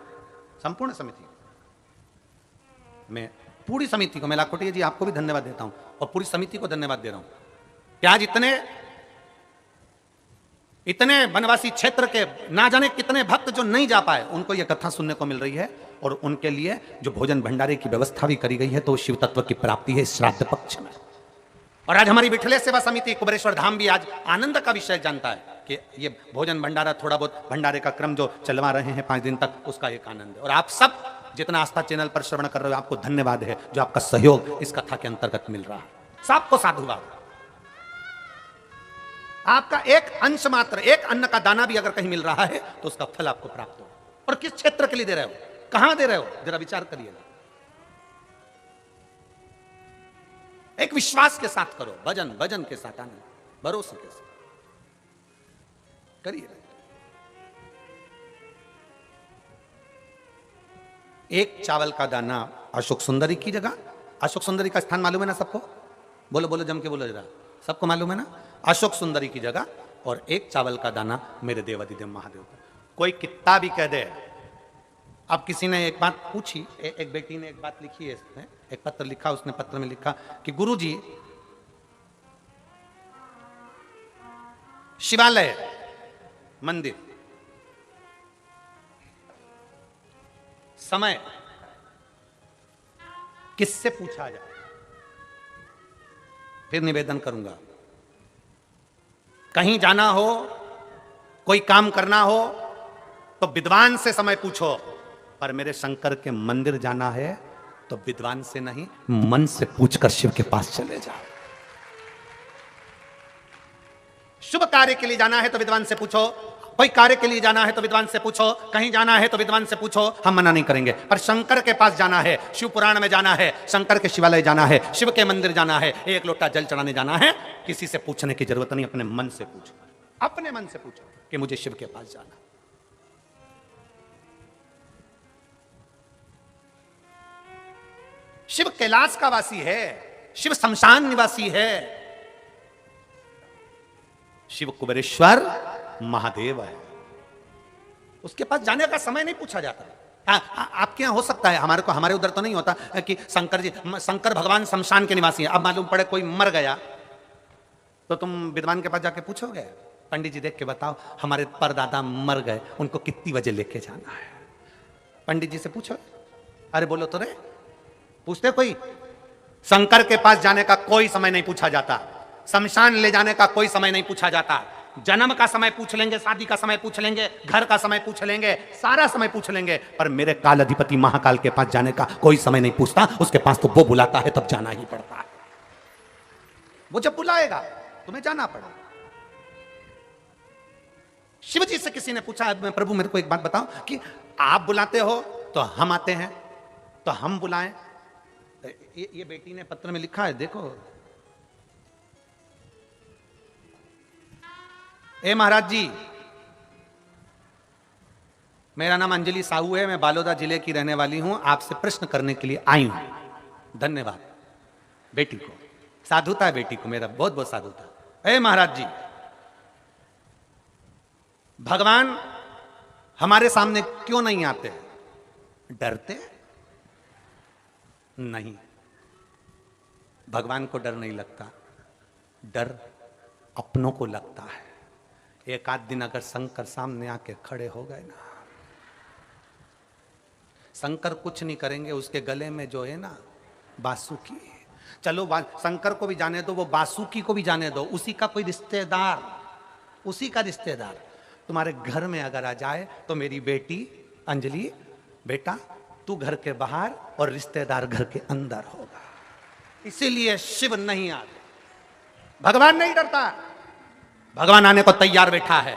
संपूर्ण समिति, मैं पूरी समिति को, मैं लाखोटिया जी आपको भी धन्यवाद देता हूं, और पूरी समिति को धन्यवाद दे रहा हूं कि आज इतने वनवासी क्षेत्र के ना जाने कितने भक्त जो नहीं जा पाए, उनको यह कथा सुनने को मिल रही है, और उनके लिए जो भोजन भंडारे की व्यवस्था भी करी गई है, तो शिव तत्व की प्राप्ति है श्राद्ध पक्ष में। और आज हमारी विठले सेवा समिति कुबरेश्वर धाम भी आज आनंद का विषय जानता है कि ये भोजन भंडारा, थोड़ा बहुत भंडारे का क्रम जो चलवा रहे हैं 5 दिन तक, उसका एक आनंद है। और आप सब जितना आस्था चैनल पर श्रवण कर रहे हो, आपको धन्यवाद है, जो आपका सहयोग इस कथा के अंतर्गत मिल रहा है। सबको साधुवाद। आपका एक अंश मात्र, एक अन्न का दाना भी अगर कहीं मिल रहा है, तो उसका फल आपको प्राप्त हो। और किस क्षेत्र के लिए दे रहे हो, कहां दे रहे हो, जरा विचार करिए। एक विश्वास के साथ करो, भजन के साथ, आनंद, भरोसे के साथ करिए। 1 चावल का दाना अशोक सुंदरी की जगह। अशोक सुंदरी का स्थान मालूम है ना सबको? बोलो बोलो, जम के बोलो जरा, सबको मालूम है ना? अशोक सुंदरी की जगह, और 1 चावल का दाना मेरे देवाधिदेव महादेव को। कोई कितना भी कह दे। अब किसी ने एक बात पूछी, एक बेटी ने एक बात लिखी है, इसमें एक पत्र लिखा, उसने पत्र में लिखा कि गुरुजी, शिवालय, मंदिर, समय किससे पूछा जाए? फिर निवेदन करूंगा, कहीं जाना हो, कोई काम करना हो तो विद्वान से समय पूछो, पर मेरे शंकर के मंदिर जाना है तो विद्वान से नहीं, मन से पूछकर शिव के पास चले जाओ। शुभ कार्य के लिए जाना है तो विद्वान से पूछो, कोई कार्य के लिए जाना है तो विद्वान से पूछो, कहीं जाना है तो विद्वान से पूछो, हम मना नहीं करेंगे। पर शंकर के पास जाना है, शिव पुराण में जाना है, शंकर के शिवालय जाना है, शिव के मंदिर जाना है, एक लोटा जल चढ़ाने जाना है, किसी से पूछने की जरूरत नहीं, अपने मन से पूछो, अपने मन से पूछो कि मुझे शिव के पास जाना। शिव कैलाश का वासी है, शिव शमशान निवासी है, शिव कुबेरेश्वर महादेव है, उसके पास जाने का समय नहीं पूछा जाता। आपके यहां हो सकता है, हमारे उधर तो नहीं होता कि शंकर भगवान शमशान के निवासी हैं। अब मालूम पड़े कोई मर गया तो तुम विद्वान के पास जाके पूछोगे, पंडित जी देख के बताओ हमारे परदादा मर गए, उनको कितनी बजे लेके जाना है? पंडित जी से पूछो, अरे बोलो तो रे, पूछते कोई? शंकर के पास जाने का कोई समय नहीं पूछा जाता, शमशान ले जाने का कोई समय नहीं पूछा जाता, जन्म का समय पूछ लेंगे, शादी का समय पूछ लेंगे, घर का समय पूछ लेंगे, सारा समय पूछ लेंगे, पर मेरे काल अधिपति महाकाल के पास जाने का कोई समय नहीं पूछता। उसके पास तो वो बुलाता है तब जाना ही पड़ता है, वो जब बुलाएगा तुम्हें जाना पड़ेगा। शिव जी से किसी ने पूछा, प्रभु मेरे को एक बात बताओ कि आप बुलाते हो तो हम आते हैं, तो हम बुलाएं? ये बेटी ने पत्र में लिखा है, देखो। ए महाराज जी, मेरा नाम अंजलि साहू है, मैं बालोदा जिले की रहने वाली हूं, आपसे प्रश्न करने के लिए आई हूं। धन्यवाद बेटी को, साधुता है बेटी को, मेरा बहुत बहुत साधुता। ए महाराज जी, भगवान हमारे सामने क्यों नहीं आते? डरते नहीं, भगवान को डर नहीं लगता, डर अपनों को लगता है। एक आध दिन अगर शंकर सामने आके खड़े हो गए ना, शंकर कुछ नहीं करेंगे, उसके गले में जो है ना बासुकी, चलो शंकर को भी जाने दो, वो बासुकी को भी जाने दो, उसी का कोई रिश्तेदार, उसी का रिश्तेदार तुम्हारे घर में अगर आ जाए तो मेरी बेटी अंजलि, बेटा तू घर के बाहर और रिश्तेदार घर के अंदर होगा। इसीलिए शिव नहीं आते, भगवान नहीं डरता, भगवान आने को तैयार बैठा है।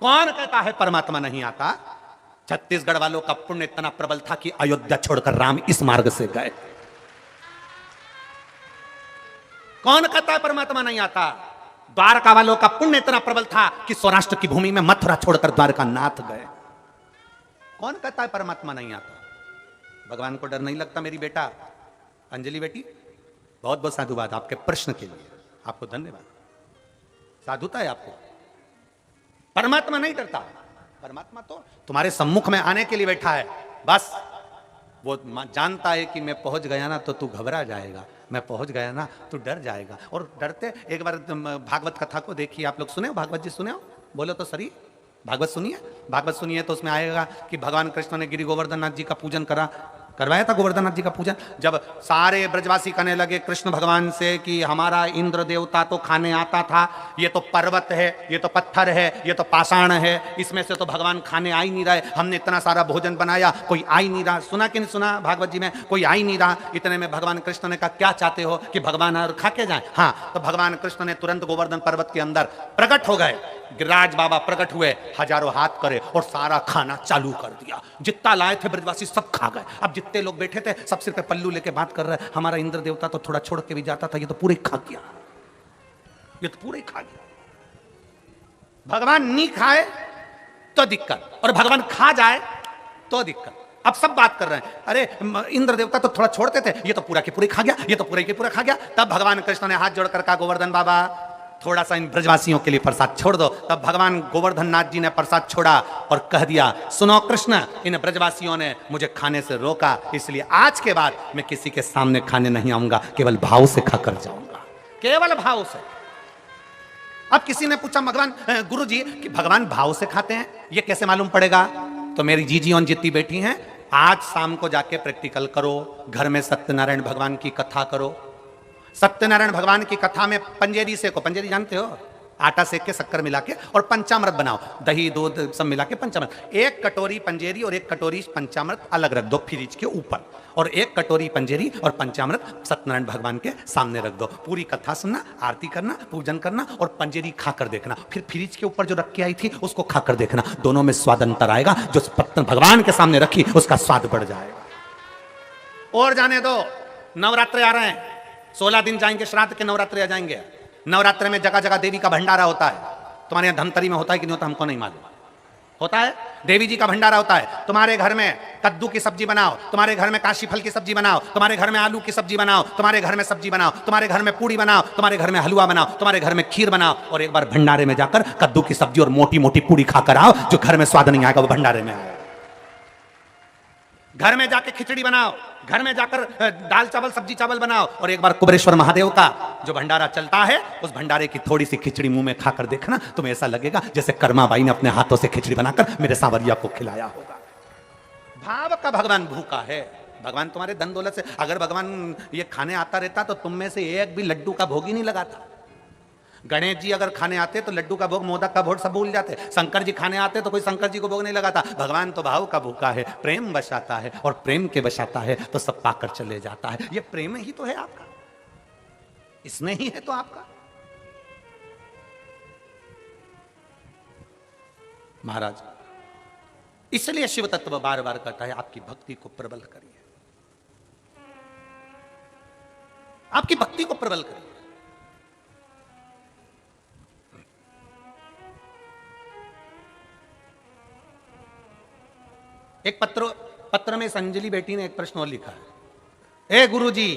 कौन कहता है परमात्मा नहीं आता? छत्तीसगढ़ वालों का पुण्य इतना प्रबल था कि अयोध्या छोड़कर राम इस मार्ग से गए। कौन कहता है परमात्मा नहीं आता? द्वारका वालों का पुण्य इतना प्रबल था कि सौराष्ट्र की भूमि में मथुरा छोड़कर द्वारका नाथ गए। कौन कहता है परमात्मा नहीं आता? भगवान को डर नहीं लगता। मेरी बेटा अंजलि बेटी, बहुत बहुत साधुवाद आपके प्रश्न के लिए, आपको धन्यवाद, साधुता है आपको। परमात्मा नहीं डरता, परमात्मा तो तुम्हारे सम्मुख में आने के लिए बैठा है। बस वो जानता है कि मैं पहुंच गया ना तो तू घबरा जाएगा, मैं पहुंच गया ना तो डर जाएगा। और डरते, एक बार भागवत कथा को देखिए, आप लोग सुने हो? भागवत जी सुने हो? बोलो तो सही, भागवत सुनिए। भागवत सुनिए तो उसमें आएगा कि भगवान कृष्ण ने गिरि गोवर्धन नाथ जी का पूजन करवाया था, गोवर्धन नाथ जी का पूजन। जब सारे ब्रजवासी कहने लगे कृष्ण भगवान से कि हमारा इंद्र देवता तो खाने आता था, ये तो पर्वत है, ये तो पत्थर है, ये तो पाषाण है, इसमें से तो भगवान खाने आ ही नहीं रहे, हमने इतना सारा भोजन बनाया, कोई आ ही नहीं रहा। सुना कि नहीं सुना भागवत जी में? कोई आ ही नहीं रहा। इतने में भगवान कृष्ण ने कहा क्या चाहते हो कि भगवान और खा के जाए? हाँ, तो भगवान कृष्ण ने तुरंत गोवर्धन पर्वत के अंदर प्रकट हो गए, गिरिराज बाबा प्रकट हुए, हजारों हाथ करे और सारा खाना चालू कर दिया। जितना लाए थे ब्रजवासी सब खा गए। अब जितने लोग बैठे थे सब सिर पे पल्लू लेके बात कर रहे, हमारा इंद्र देवता तो थोड़ा छोड़ के भी जाता था, ये तो पूरे खा गया, ये तो पूरे खा गया। भगवान नहीं खाए तो दिक्कत, और भगवान खा जाए तो दिक्कत। अब सब बात कर रहे हैं, अरे इंद्र देवता तो थोड़ा छोड़ते थे, ये तो पूरा के पूरे खा गया, ये तो पूरे के पूरा खा गया। तब भगवान कृष्ण ने हाथ जोड़कर कहा गोवर्धन बाबा थोड़ा सा इन ब्रजवासियों के लिए प्रसाद छोड़ दो। तब भगवान गोवर्धन नाथ जी ने प्रसाद छोड़ा और कह दिया सुनो कृष्ण, इन ब्रजवासियों ने मुझे खाने से रोका, इसलिए आज के बाद मैं किसी के सामने खाने नहीं आऊंगा, केवल भाव से खाकर जाऊंगा, केवल भाव से। अब किसी ने पूछा भगवान गुरु जी कि भगवान भाव से खाते हैं, ये कैसे मालूम पड़ेगा? तो मेरी जीजी और जितनी बेटी हैं, आज शाम को जाके प्रैक्टिकल करो, घर में सत्यनारायण भगवान की कथा करो। सत्यनारायण भगवान की कथा में पंजेरी सेको, पंजेरी जानते हो, आटा सेक के शक्कर मिला के और पंचामृत बनाओ, दही दूध सब मिला के पंचामृत। एक कटोरी पंजेरी और एक कटोरी पंचामृत अलग रख दो फ्रिज के ऊपर, और एक कटोरी पंजेरी और पंचामृत सत्यनारायण भगवान के सामने रख दो। पूरी कथा सुनना, आरती करना, पूजन करना और पंजेरी खाकर देखना। फिर फ्रिज के ऊपर जो रख के आई थी उसको खाकर देखना, दोनों में स्वाद अंतर आएगा। जो भगवान के सामने रखी उसका स्वाद बढ़ जाएगा। और जाने दो, नवरात्रे आ रहे हैं, 16 दिन जाएंगे, श्राद्ध के नवरात्रे आ जाएंगे। नवरात्रे में जगह जगह देवी का भंडारा होता है। तुम्हारे यहाँ धमतरी में होता है कि नहीं होता हमको नहीं मालूम, होता है। देवी जी का भंडारा होता है। तुम्हारे घर में कद्दू की सब्जी बनाओ, तुम्हारे घर में काशी फल की सब्जी बनाओ, तुम्हारे घर में आलू की सब्जी बनाओ, तुम्हारे घर में सब्जी बनाओ, तुम्हारे घर में पूड़ी बनाओ, तुम्हारे घर में हलवा बनाओ, तुम्हारे घर में खीर बनाओ, और एक बार भंडारे में जाकर कद्दू की सब्जी और मोटी मोटी पूड़ी खाकर आओ। जो घर में स्वाद नहीं आएगा वो भंडारे में आएगा। घर में जाके खिचड़ी बनाओ, घर में जाकर दाल चावल सब्जी चावल बनाओ, और एक बार कुबेरेश्वर महादेव का जो भंडारा चलता है उस भंडारे की थोड़ी सी खिचड़ी मुंह में खाकर देखना, तुम्हें ऐसा लगेगा जैसे कर्मा बाई ने अपने हाथों से खिचड़ी बनाकर मेरे सांवरिया को खिलाया होगा। भाव का भगवान भूखा है। भगवान तुम्हारे धन दौलत से, अगर भगवान ये खाने आता रहता तो तुम में से एक भी लड्डू का भोग ही नहीं लगाता। गणेश जी अगर खाने आते तो लड्डू का भोग, मोदक का भोग सब भूल जाते। शंकर जी खाने आते तो कोई शंकर जी को भोग नहीं लगाता। भगवान तो भाव का भूखा है, प्रेम बसाता है, और प्रेम के बसाता है तो सब पाकर चले जाता है। ये प्रेम ही तो है आपका, इसमें ही है तो आपका। महाराज इसलिए शिव तत्व बार बार कहता है आपकी भक्ति को प्रबल करिए, आपकी भक्ति को प्रबल करिए। एक पत्र में संजलि बेटी ने एक प्रश्न और लिखा है। ए गुरुजी,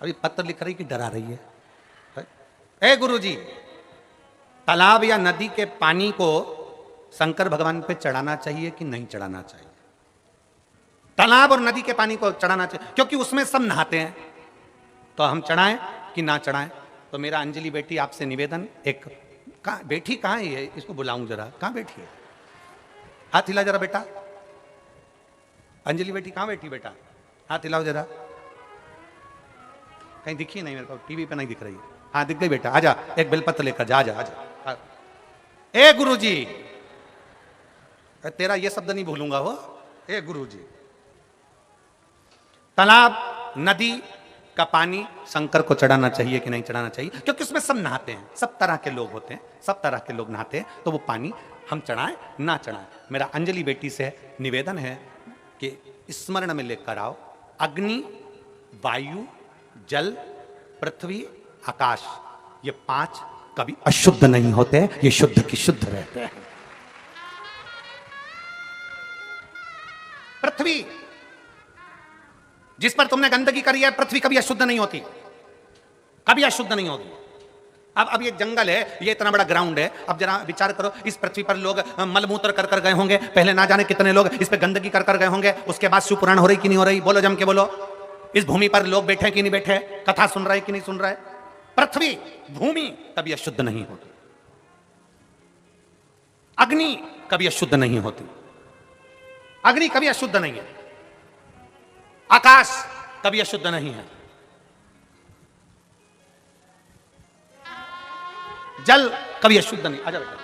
अभी पत्र लिख रही कि डरा रही है। ए गुरुजी, तालाब या नदी के पानी को शंकर भगवान पे चढ़ाना चाहिए कि नहीं चढ़ाना चाहिए? तालाब और नदी के पानी को चढ़ाना चाहिए क्योंकि उसमें सब नहाते हैं, तो हम चढ़ाएं कि ना चढ़ाएं? तो मेरा अंजलि बेटी आपसे निवेदन, एक बेटी कहाँ है, इसको बुलाऊं जरा, कहाँ बैठी है? हाथ हिला जरा बेटा। अंजलि बेटी कहां बैठी बेटा? हाथ हिलाओ जरा। कहीं दिखी नहीं मेरे को, टीवी पे नहीं दिख रही है। हाँ दिख गई बेटा, आजा, एक बेलपत्र लेकर जा, आजा आजा। ए गुरुजी, तेरा ये शब्द नहीं भूलूंगा वो। ए गुरुजी, तालाब नदी का पानी शंकर को चढ़ाना चाहिए कि नहीं चढ़ाना चाहिए? क्योंकि उसमें सब नहाते हैं, सब तरह के लोग होते हैं, सब तरह के लोग नहाते हैं, तो वो पानी हम चढ़ाएं ना चढ़ाएं? मेरा अंजलि बेटी से निवेदन है कि स्मरण में लेकर आओ, अग्नि, वायु, जल, पृथ्वी, आकाश, ये 5 कभी अशुद्ध नहीं होते, ये शुद्ध की शुद्ध रहते हैं। पृथ्वी जिस पर तुमने गंदगी करी है, पृथ्वी कभी अशुद्ध नहीं होती, कभी अशुद्ध नहीं होती। अब ये जंगल है, ये इतना बड़ा ग्राउंड है, अब जरा विचार करो, इस पृथ्वी पर लोग मलमूत्र कर कर गए होंगे, पहले ना जाने कितने लोग इस पे गंदगी कर कर गए होंगे, उसके बाद शिव पुराण हो रही कि नहीं हो रही? बोलो जम के बोलो। इस भूमि पर लोग बैठे कि नहीं बैठे, कथा सुन रहे कि नहीं सुन रहे? पृथ्वी भूमि कभी अशुद्ध नहीं होती, अग्नि कभी अशुद्ध नहीं होती, अग्नि कभी अशुद्ध नहीं है, आकाश कभी अशुद्ध नहीं है, जल कभी अशुद्ध नहीं। आजा बेटा।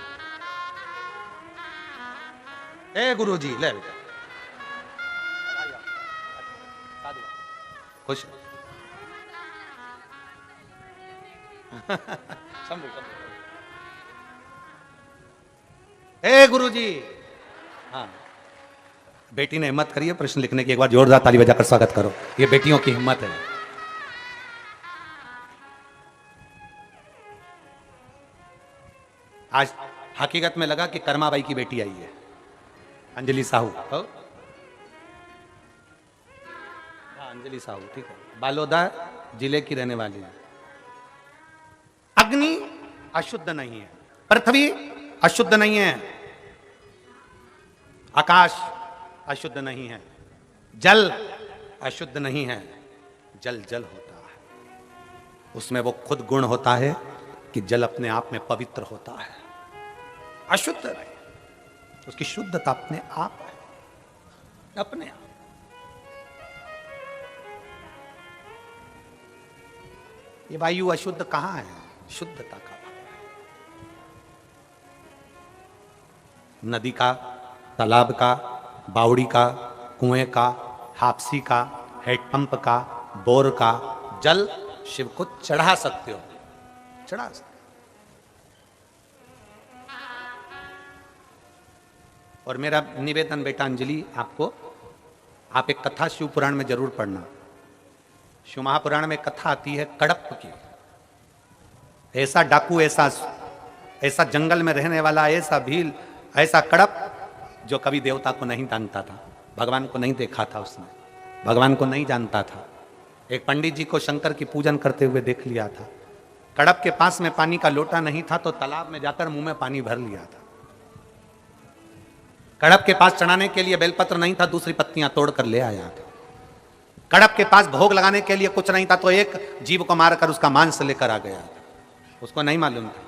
ए गुरुजी, ले बेटा, खुश ए गुरुजी। हाँ, बेटी ने हिम्मत करी है प्रश्न लिखने की, एक बार जोरदार ताली बजाकर स्वागत करो। ये बेटियों की हिम्मत है। आज हकीकत में लगा कि कर्माबाई की बेटी आई है, अंजलि साहू। हाँ, अंजलि साहू, ठीक है, बालोदा जिले की रहने वाली है। अग्नि अशुद्ध नहीं है, पृथ्वी अशुद्ध नहीं है, आकाश अशुद्ध नहीं है, जल अशुद्ध नहीं है। जल जल होता है, उसमें वो खुद गुण होता है, कि जल अपने आप में पवित्र होता है, अशुद्ध नहीं, उसकी शुद्धता अपने आप है, अपने आप। ये वायु अशुद्ध कहां है? शुद्धता का भाव है। नदी का, तालाब का, बावड़ी का, कुएं का, हापसी का, हैंडपंप का, बोर का जल शिव को चढ़ा सकते हो, चढ़ा सकते हो। और मेरा निवेदन बेटा अंजलि आपको, आप एक कथा शिव पुराण में जरूर पढ़ना। शिव महापुराण में कथा आती है कड़प की। ऐसा डाकू, ऐसा जंगल में रहने वाला, ऐसा भील, ऐसा कड़प जो कभी देवता को नहीं जानता था, भगवान को नहीं देखा था, उसने भगवान को नहीं जानता था। एक पंडित जी को शंकर की पूजन करते हुए देख लिया था। कड़प के पास में पानी का लोटा नहीं था तो तालाब में जाकर मुंह में पानी भर लिया था। कड़प के पास चढ़ाने के लिए बेलपत्र नहीं था, दूसरी पत्तियां तोड़कर ले आया था। कड़प के पास भोग लगाने के लिए कुछ नहीं था तो एक जीव को मारकर उसका मांस लेकर आ गया था। उसको नहीं मालूम था।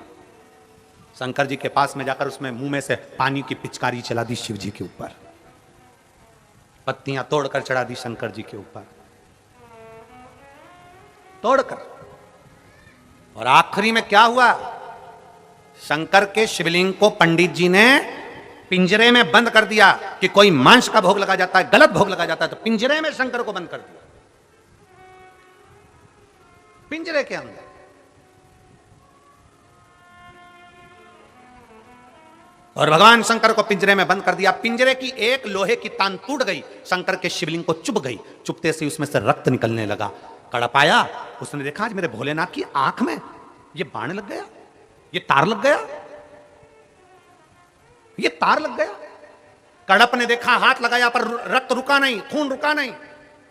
शंकर जी के पास में जाकर उसमें मुंह में से पानी की पिचकारी चला दी शिव जी के ऊपर, पत्तियां तोड़कर चढ़ा दी शंकर जी के ऊपर, तोड़कर। और आखिरी में क्या हुआ? शंकर के शिवलिंग को पंडित जी ने पिंजरे में बंद कर दिया कि कोई मांस का भोग लगा जाता है, गलत भोग लगा जाता है, तो पिंजरे में शंकर को बंद कर दिया, पिंजरे के अंदर। और भगवान शंकर को पिंजरे में बंद कर दिया। पिंजरे की एक लोहे की तान टूट गई, शंकर के शिवलिंग को चुभ गई। चुभते से उसमें से रक्त निकलने लगा। कड़प आया, उसने देखा आज मेरे भोलेनाथ की आंख में ये बाण लग गया, ये तार लग गया, ये तार लग गया। कड़प ने देखा, हाथ लगाया पर रक्त रुका नहीं, खून रुका नहीं।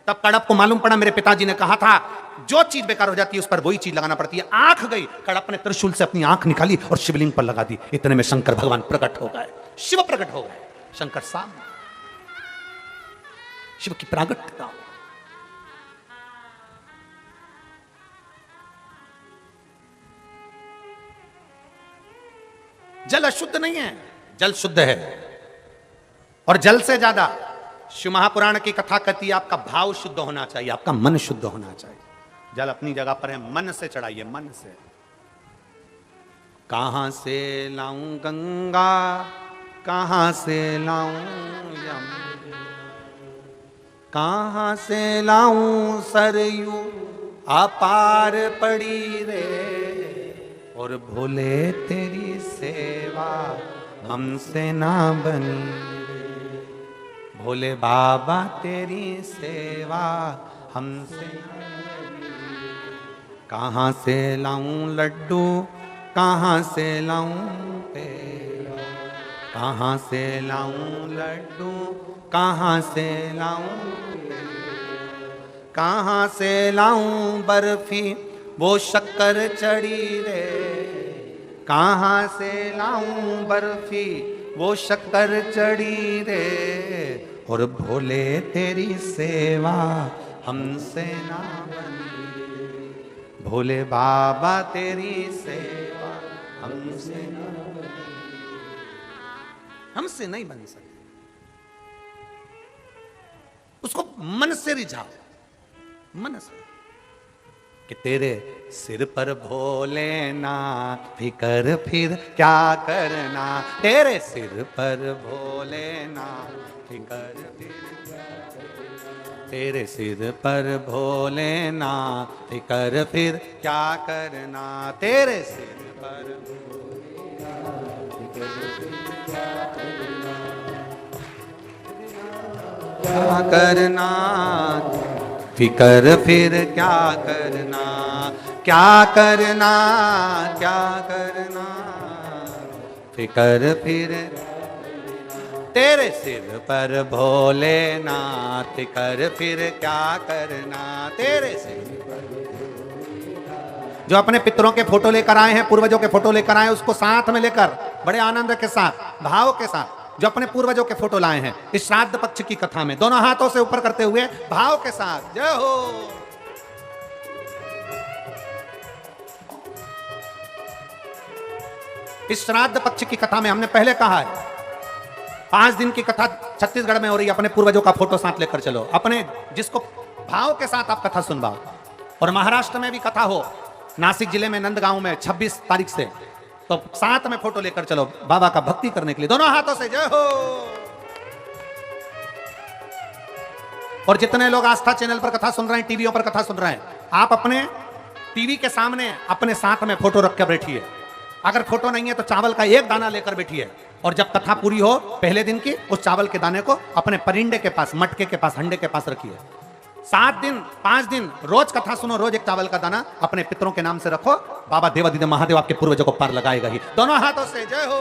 तब कड़प को मालूम पड़ा मेरे पिताजी ने कहा था जो चीज बेकार हो जाती है उस पर वही चीज लगाना पड़ती है। आंख गई, कड़प ने त्रिशूल से अपनी आंख निकाली और शिवलिंग पर लगा दी। इतने में शंकर भगवान प्रकट हो गए, शिव प्रकट हो गए। शंकर सामने, शिव की प्रागट्यता। जल अशुद्ध नहीं है, जल शुद्ध है। और जल से ज्यादा शिव महापुराण की कथा कहती है आपका भाव शुद्ध होना चाहिए, आपका मन शुद्ध होना चाहिए। जल अपनी जगह पर है, मन से चढ़ाइए, मन से। कहां से लाऊं गंगा, कहां से लाऊं यमुना, कहां से लाऊं सरयू अपार पड़ी रे। और भोले तेरी सेवा हमसे ना बनी रे, भोले बाबा तेरी सेवा हमसे ना बनी। कहाँ से लाऊं लड्डू, कहाँ से लाऊं पेड़ा, कहाँ से लाऊं लड्डू, कहाँ से लाऊं पेड़ा, कहाँ से लाऊं बर्फी वो शक्कर चढ़ी रे, कहाँ से लाऊं बर्फी वो शक्कर चढ़ी रे। और भोले तेरी सेवा हमसे ना बनी रे, भोले बाबा तेरी सेवा हमसे ना बनी, हमसे नहीं बन सकती। उसको मन से रिझाओ, मन से कि तेरे सिर पर भोलेनाथ फिकर फिर क्या करना, तेरे सिर पर भोलेनाथ फिकर फिर क्या करना, तेरे सिर पर भोलेनाथ फिकर फिर क्या करना, तेरे सिर पर भोलेनाथ फिकर फिर क्या करना, क्या करना, फिकर फिर क्या करना, क्या करना, क्या करना, फिकर फिर तेरे सिर पर भोलेनाथ फिकर फिर क्या करना, तेरे सिर पर। जो अपने पितरों के फोटो लेकर आए हैं, पूर्वजों के फोटो लेकर आए हैं, उसको साथ में लेकर बड़े आनंद के साथ, भाव के साथ, जो अपने पूर्वजों के फोटो लाए हैं इस श्राद्ध पक्ष की कथा में, दोनों हाथों से ऊपर करते हुए भाव के साथ जय हो। इस श्राद्ध पक्ष की कथा में हमने पहले कहा है 5 दिन की कथा छत्तीसगढ़ में हो रही है। अपने पूर्वजों का फोटो साथ लेकर चलो, अपने जिसको भाव के साथ आप कथा सुनवाओ। और महाराष्ट्र में भी कथा हो, नासिक जिले में नंदगांव में 26 तारीख से, तो साथ में फोटो लेकर चलो बाबा का भक्ति करने के लिए, दोनों हाथों से जय हो। और जितने लोग आस्था चैनल पर कथा सुन रहे हैं, टीवियों पर कथा सुन रहे हैं, आप अपने टीवी के सामने अपने साथ में फोटो रख कर बैठिए। अगर फोटो नहीं है तो चावल का एक दाना लेकर बैठिए, और जब कथा पूरी हो पहले दिन की, उस चावल के दाने को अपने परिंडे के पास, मटके के पास, हंडे के पास रखिए। 7 दिन 5 दिन रोज कथा सुनो, रोज एक चावल का दाना अपने पितरों के नाम से रखो। बाबा देवादिदेव महादेव आपके पूर्वजों को पार लगाएगा ही। दोनों हाथों से जय हो।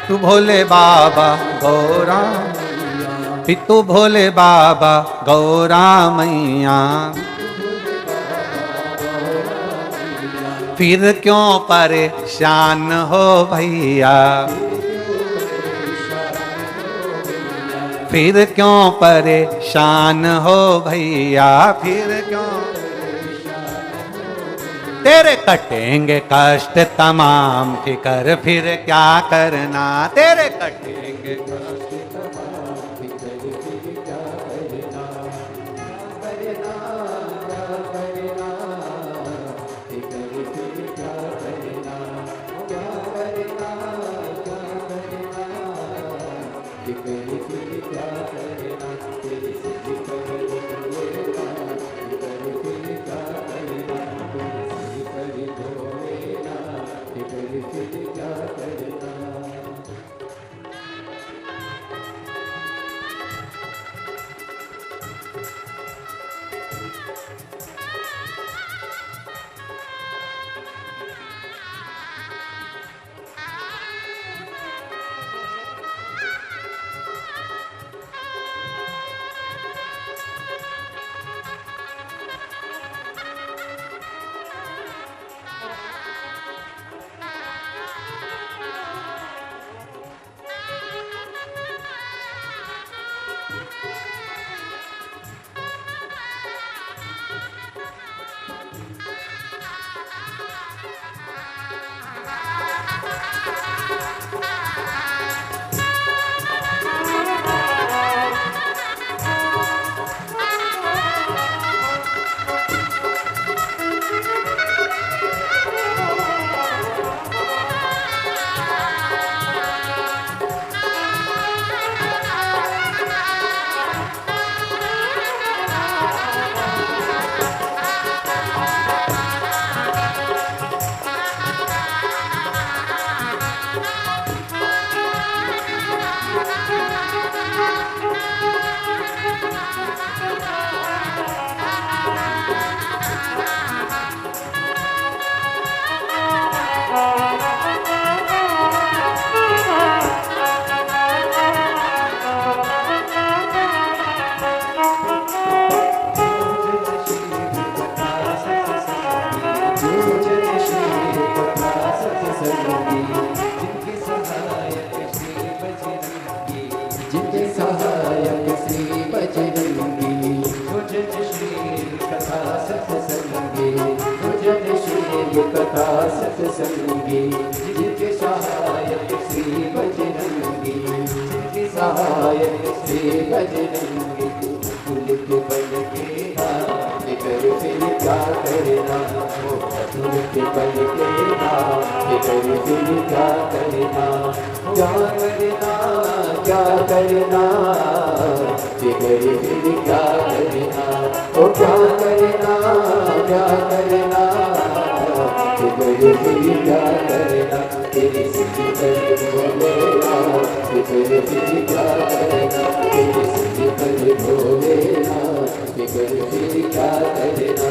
तू भोले बाबा गौरा, पितु भोले बाबा गौरा मैया, फिर क्यों परेशान हो भैया, फिर क्यों परेशान हो भैया, फिर क्यों तेरे कटेंगे कष्ट तमाम, फिकर फिर क्या करना, तेरे कटेंगे कष्ट तमाम, फिकर फिर क्या करना, करना करना, फिकर फिर क्या करना, क्या करना, फिकर फिर क्या करना, तेरे से फिकर लेना, फिकर फिर क्या करना, क्या करना। कथा सत्संगी, जिनके सहायक श्री बजरंगी, जिनके सहायक श्री बजरंगी, फूल के बन के हाथ कर फिर क्या फिर क्या करना, क्या करना, क्या करना, जिगर फिर क्या करना, ओ क्या करना, क्या करना, जिगर फिर क्या करना, तेरी सिद्धि पर भोलेना, जिगर फिर क्या करना, तेरी सिद्धि पर भोलेना, जिगर फिर क्या करना।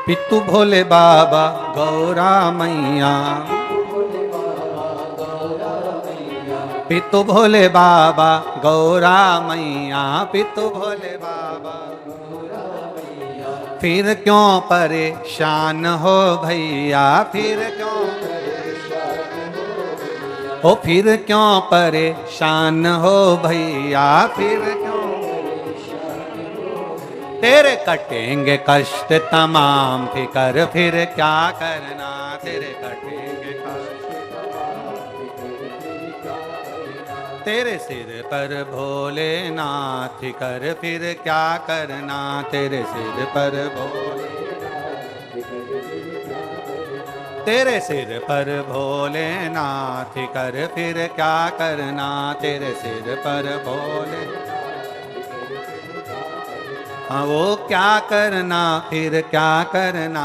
पितु भोले बाबा गौरा मैया, पितु भोले बाबा गौरा मैया, पितु भोले बाबा गौरा मैया, फिर क्यों परेशान हो भैया, फिर क्यों परेशान हो भैया, ओ फिर क्यों परेशान हो भैया, फिर क्यों तेरे कटेंगे कष्ट तमाम, फिकर फिर क्या करना, तेरे कटेंगे कष्ट तमाम, तेरे सिर पर भोलेनाथ, फिकर फिर क्या करना, तेरे सिर पर भोलेनाथ, तेरे सिर पर भोलेनाथ, फिकर फिर क्या करना, तेरे सिर पर भोले, हाँ वो क्या करना, फिर क्या करना,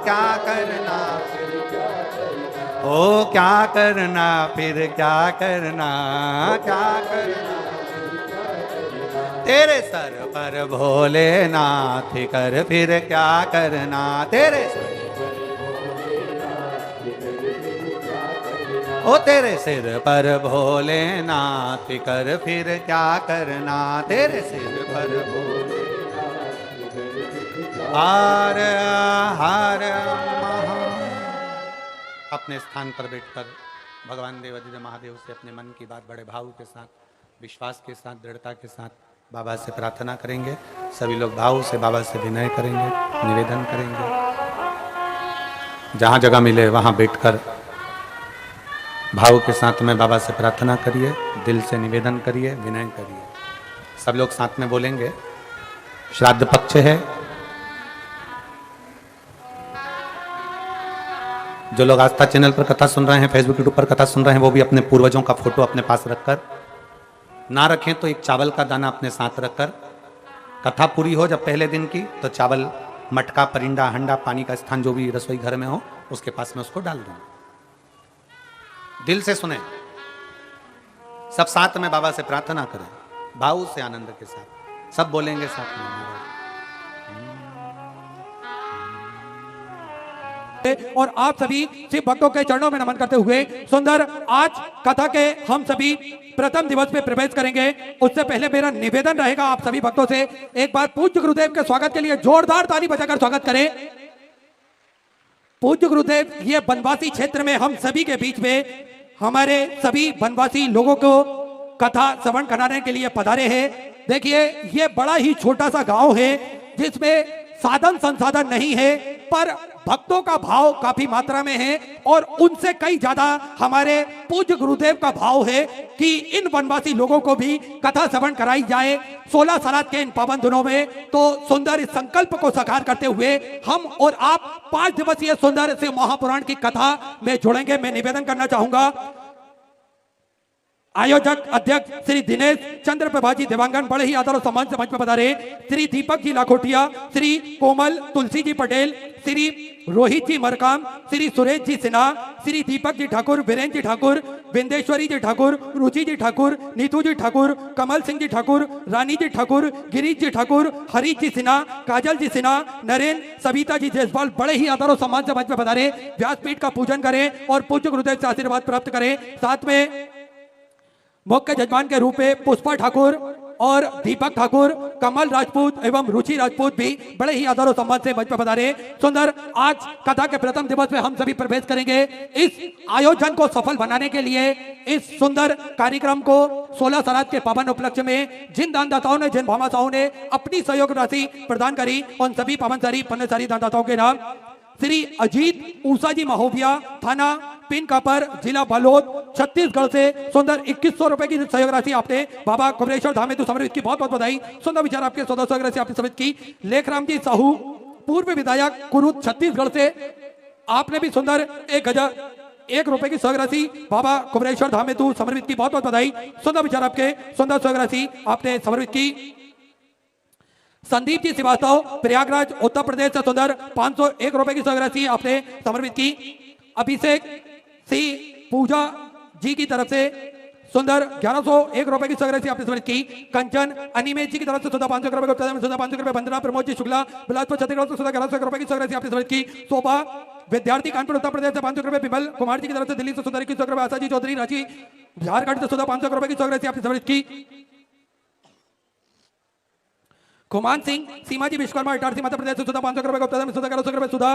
क्या करना, फिर क्या करना, ओ क्या करना, फिर क्या करना, क्या करना, तेरे सर पर भोलेनाथ, फिकर फिर क्या करना, तेरे सर ओ तेरे सिर पर भोलेनाथ, फिकर फिर क्या करना, तेरे सिर पर भोले, हर हर महा। अपने स्थान पर बैठकर भगवान देवाधिदेव महादेव से अपने मन की बात बड़े भाव के साथ, विश्वास के साथ, दृढ़ता के साथ बाबा से प्रार्थना करेंगे। सभी लोग भाव से बाबा से विनय करेंगे, निवेदन करेंगे। जहाँ जगह मिले वहाँ बैठकर भाव के साथ में बाबा से प्रार्थना करिए, दिल से निवेदन करिए, विनय करिए। सब लोग साथ में बोलेंगे। श्राद्ध पक्ष है। जो लोग आस्था चैनल पर कथा सुन रहे हैं, फेसबुक यूट्यूब पर कथा सुन रहे हैं, वो भी अपने पूर्वजों का फोटो अपने पास रखकर, ना रखें तो एक चावल का दाना अपने साथ रखकर, कथा पूरी हो जब पहले दिन की, तो चावल, मटका, परिंडा, हंडा, पानी का स्थान जो भी रसोई घर में हो उसके पास में उसको डाल दें। दिल से सुने, सब साथ में बाबा से प्रार्थना करें, भाव से, आनंद के साथ। सब बोलेंगे साथ में। और आप सभी शिव भक्तों के चरणों में नमन करते हुए सुंदर आज कथा के हम सभी प्रथम दिवस पे प्रवेश करेंगे। उससे पहले मेरा निवेदन रहेगा आप सभी भक्तों से, एक बार पूज्य गुरुदेव के स्वागत के लिए जोरदार ताली बजाकर स्वागत करें। पूज्य गुरुदेव ये बनवासी क्षेत्र में हम सभी के बीच में हमारे सभी बनवासी लोगों को कथा श्रवण कराने के लिए पधारे हैं। देखिए ये बड़ा ही छोटा सा गांव है जिसमें साधन संसाधन नहीं है, पर भक्तों का भाव काफी मात्रा में है और उनसे कई ज्यादा हमारे पूज्य गुरुदेव का भाव है कि इन वनवासी लोगों को भी कथा श्रवण कराई जाए 16 साल के इन पावन दिनों में। तो सुंदर इस संकल्प को साकार करते हुए हम और आप 5 दिवसीय सुंदर से महापुराण की कथा में जुड़ेंगे। मैं निवेदन करना चाहूंगा आयोजक अध्यक्ष श्री दिनेश चंद्र प्रभाजी देवांगन बड़े ही आदर और सम्मान से मंच में पधारे, श्री दीपक जी लाखोटिया, श्री कोमल तुलसी जी पटेल, श्री रोहित जी मरकाम, श्री सुरेश जी सिन्हा, श्री दीपक जी ठाकुर, वीरेंद्र जी ठाकुर, बिंदेश्वरी जी ठाकुर, रुचि जी ठाकुर, नीतू जी ठाकुर, कमल सिंह जी ठाकुर, रानी जी ठाकुर, गिरीश जी ठाकुर, हरीश जी सिन्हा, काजल जी सिन्हा, नरेंद्र, सविता जी जयसवाल बड़े ही आदर और सम्मान से मंच में पधारे, व्यासपीठ का पूजन करें और पूज्य गुरुदेव से आशीर्वाद प्राप्त करें। साथ में मुख्य जजमान के रूप में पुष्पा ठाकुर और दीपक ठाकुर, कमल राजपूत एवं रुचि राजपूत भी बड़े ही आदर और सम्मान से मंच पर पधारे। सुंदर आज कथा के प्रथम दिवस में हम सभी प्रवेश करेंगे। इस आयोजन को सफल बनाने के लिए इस सुंदर कार्यक्रम को 16 साल के पावन उपलक्ष्य में जिन दानदाताओं ने, जिन भामाशाहों ने अपनी सहयोग राशि प्रदान करी, उन सभी पावनसारी पुण्यसारी दानदाताओं के नाम श्री अजीत ऊषा जी महोबिया, थाना पिन कापर, जिला बालोद, छत्तीसगढ़ से सुंदर 2100 रुपए की सहयोग राशि आपने बाबा कुबरेश्वर धाम हेतु समर्पित की। बहुत बहुत बधाई। सुंदर विचार आपके 1400 सहयोग राशि आपने समर्पित की। लेखराम जी साहू पूर्व विधायक कुरुद छत्तीसगढ़ से आपने भी सुंदर 1001 रुपए की सहयोग राशि बाबा कुबरेश्वर धाम हेतु समर्पित की। बहुत बहुत बधाई। सुंदर विचार आपके सुंदर सहयोग राशि आपने समर्पित की। संदीप जी श्रीवास्तव प्रयागराज उत्तर प्रदेश से सुंदर 501 रुपए की सहयोग राशि आपने समर्पित की। अभिषेक सी पूजा जी की तरफ से सुंदर 1101 रुपए की सहयोग राशि आपने समर्पित की। कंचन अनिमेश जी की तरफ से सुधा 500 रुपए को सुधा 500 रुपए। वंदना प्रमोद जी शुक्ला बिलासपुर छत्तीसगढ़ से सुधा 1100 रुपए की सहयोग राशि आपने समर्पित की। शोभा विद्यार्थी कानपुर उत्तर प्रदेश से 500 रुपए। विमल कुमार जी की तरफ से दिल्ली से सुधा 21 रुपए। आशा जी चौधरी रांची झारखंड से सुधा 500 रुपए की सहयोग राशि आपने समर्पित की। खुमान सिंह सीमा जी विश्वकर्मा इटारसी मध्य प्रदेश से सुधा 500 रुपए। गुप्ता सुधा 1100 रुपए। सुधा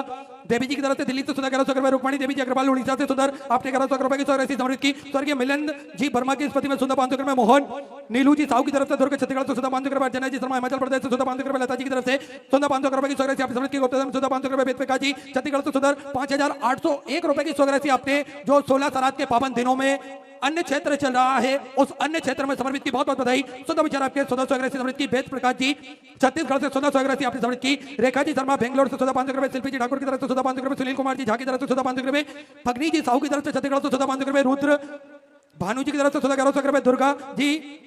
देवी जी की तरफ से दिल्ली से सुधा 1100 रुपए। रुक्मणी देवी जी अग्रवाल उड़ीसा से सुधर आपने 1100 रुपए की सहयोग राशि समर्पित की। स्वर्गीय मिलन जी वर्मा की स्मृति में सुधा 500 रुपए। मोहन नीलू जी साहू की तरफ से दुर्ग छत्तीसगढ़ से सुधा 500 रुपए। अर्चना जी शर्मा हिमाचल प्रदेश से सुधा 500 रुपए। लता जी की तरफ से सुधा 500 रुपए की सहयोग राशि आपने समर्पित की। गुप्ता सुधा 500 रुपए। वेदपेका जी छत्तीसगढ़ से सुधर 5801 रुपए की सहयोग राशि आपने जो 16 साल के पावन दिनों में अन्य क्षेत्र चल रहा है उस अन्य क्षेत्र में समर्पित की। बहुत बहुत बधाई। सुधा विचार आपके 1400 सहयोग राशि समर्पित की। वेद प्रकाश जी छत्तीसगढ़ से सुधा सहयोग राशि आपने समर्पित की। रेखा जी शर्मा बेंगलोर से सुधा 500 रुपए। शिल्पी जी ठाकुर की तरफ से सुधा 500 रुपए। सुनील कुमार जी झा की तरफ से सुधा 500 रुपए। फगनी जी साहू की तरफ से छत्तीसगढ़ से सुधा 500 रुपए। रुद्र भानु जी की तरफ से सुधा 1100 रुपए।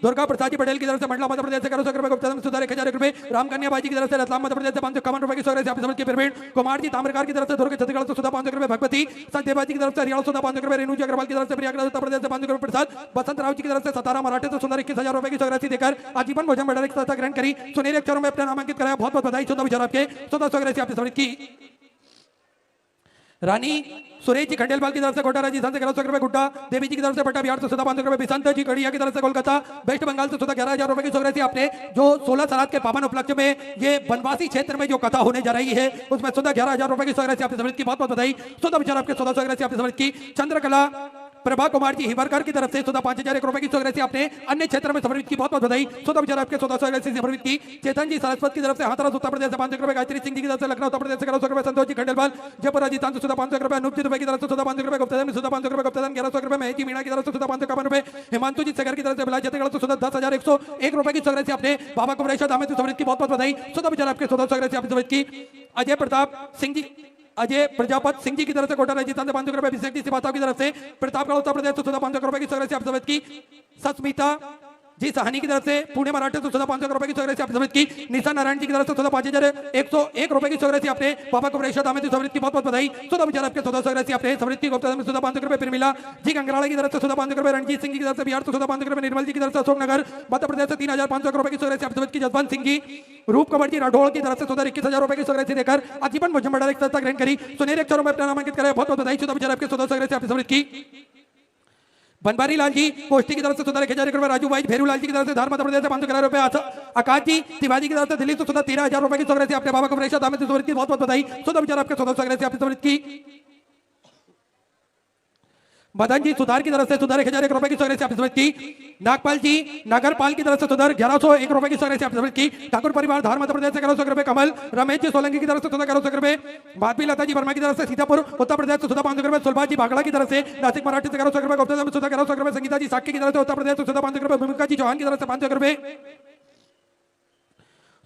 दुर्गा प्रसाद जी पटेल की तरफ से मंडला मध्य प्रदेश से 1100 रुपए। गुप्ता सुधा 1000 रुपए। रामकन्या बाई जी की तरफ से रतलाम मध्य प्रदेश से 551 रुपए की सहयोग राशि आपने समर्पित की। प्रवीण कुमार जी ताम्रकार की तरफ से दुर्ग छत्तीसगढ़ से सुधा 500 रुपए। भगवती सत्यदेवा जी की तरफ से हरियाणा सुधा 500 रुपए। रेणु जी अग्रवाल की तरफ से प्रयागराज उत्तर प्रदेश से 500 रुपए। प्रसाद बसंत राव जी की तरफ से सतारा मराठे से सुंदर 21000 रुपए की सहयोग राशि देकर आजीवन भोजन मंडल की संस्था ग्रहण करी। सुनील अक्षरों में अपना नामांकित कराया। बहुत बहुत बधाई। सुधा विचार आपके 1400 सहयोग राशि आपने समर्पित की। रानी सुरेश जी खंडेलवाल की तरफ से कोटा राजस्थान से 1100 रुपए। गुड्डा देवी जी की तरफ से पट्टा बिहार से सुधा 500 रुपए। बिसंत जी कड़िया की तरफ से कोलकाता वेस्ट बंगाल से सुधा 11000 रुपए की सहयोग राशि आपने जो 16 साल के पावन उपलक्ष्य में ये बनवासी क्षेत्र में जो कथा होने जा रही है उसमें सुधा 11000 रुपए की सहयोग राशि आपने समर्पित की। बहुत बहुत बधाई। सुधा विचार आपके 1400 सहयोग राशि आपने समर्पित की। चंद्रकला प्रभा कुमार जी हिवरकर की तरफ से 5,001 रुपए की राशि आपने अन्य क्षेत्र में समर्पित की, बहुत बहुत बधाई। 14 आपके 1400 राशि समर्पित की। चेतन जी सरस्वत की तरफ से हाथरस उत्तर प्रदेश 500 रुपए, गायत्री सिंह जी की तरफ से लखनऊ उत्तर प्रदेश 1100 रुपए, संतोष जी खंडेलवाल जयपुर राजस्थान से 500 रुपए, अनूप जी दुबई की तरफ से 500 रुपए, गुप्ताधन 500 रुपए, गुप्ताधन 1100 रुपए, महेश जी मीणा की तरफ से 551 रुपए, हिमांशु जी सगर की तरफ से बिलास छत्तीसगढ़ से 10,101 रुपए की राशि आपने बाबा को दामद समर्पित की, बहुत बहुत बधाई। 14 आपके 1400 राशि आपने समर्पित की। अजय प्रताप सिंह जी, अजय प्रजापत सिंह जी की तरफ से कोटा राजस्थान से 500 रुपए, अभिषेक जी सिपाता की तरफ से प्रतापगढ़ उत्तर प्रदेश से 500 रुपए की राशि आप समर्पित की। सस्मिता जी सहानी की तरफ से पुणे महाराष्ट्र से 500 रुपए की राशि आपने समर्पित की। निशा नारायण जी की तरफ से 5,101 रुपए की राशि आपने बाबा को दामद समर्पित की, बहुत बहुत बधाई। 14 आपके 1400 राशि आपने समर्पित की। गुप्ता 500 रुपए, फिर जी गंगराला की तरफ से 500 रुपए, रणजीत सिंह जी की तरफ से बिहार से 500 रुपए, निर्मल जी की तरफ से अशोकनगर मध्य प्रदेश से 3,500 रुपए की राशि आप समर्पित की। जसवंत सिंह जी रूप कंवर जी राठौड़ की तरफ से 21,000 रुपए की राशि देकर आजीवन भोजन भंडार की संस्था ग्रहण करी, सुनहरे अक्षरों में अपना नामांकित करें, बहुत बहुत बधाई। 14 आपके 1400 राशि आपने समर्पित की। बनवारी लाल जी पोस्टी की तरफ से 1,000 रुपए, राजू भाई भेरू लाल जी की तरफ से धार मध्य प्रदेश से 511 रुपए, आकाश जी तिवारी की तरफ से दिल्ली से 13,000 रुपए की राशि आपने बाबा को दामद समर्पित की, बहुत बहुत बधाई। 14 आपके 1400 राशि आपने समर्पित की। मदन जी सुधार की तरफ से 1,001 रुपए की राशि आपने समर्पित की। नागपाल जी नागरपाल की तरफ से 1,101 रुपए की राशि आपने समर्पित की। ठाकुर परिवार धार मध्य प्रदेश से 1100 रुपए, कमल रमेश जी सोलंकी की तरफ से 1100 रुपए, माधवी लता जी वर्मा की तरफ से सीतापुर उत्तर प्रदेश से 500 रुपए, सुलभा जी बागड़ा की तरफ से नासिक मराठी से 1100 रुपए, गुप्ता 1100 रुपए, संगीता जी साक्य की तरफ से उत्तर प्रदेश से 500 रुपए, भूमिका जी चौहान की तरफ से 500 रुपए,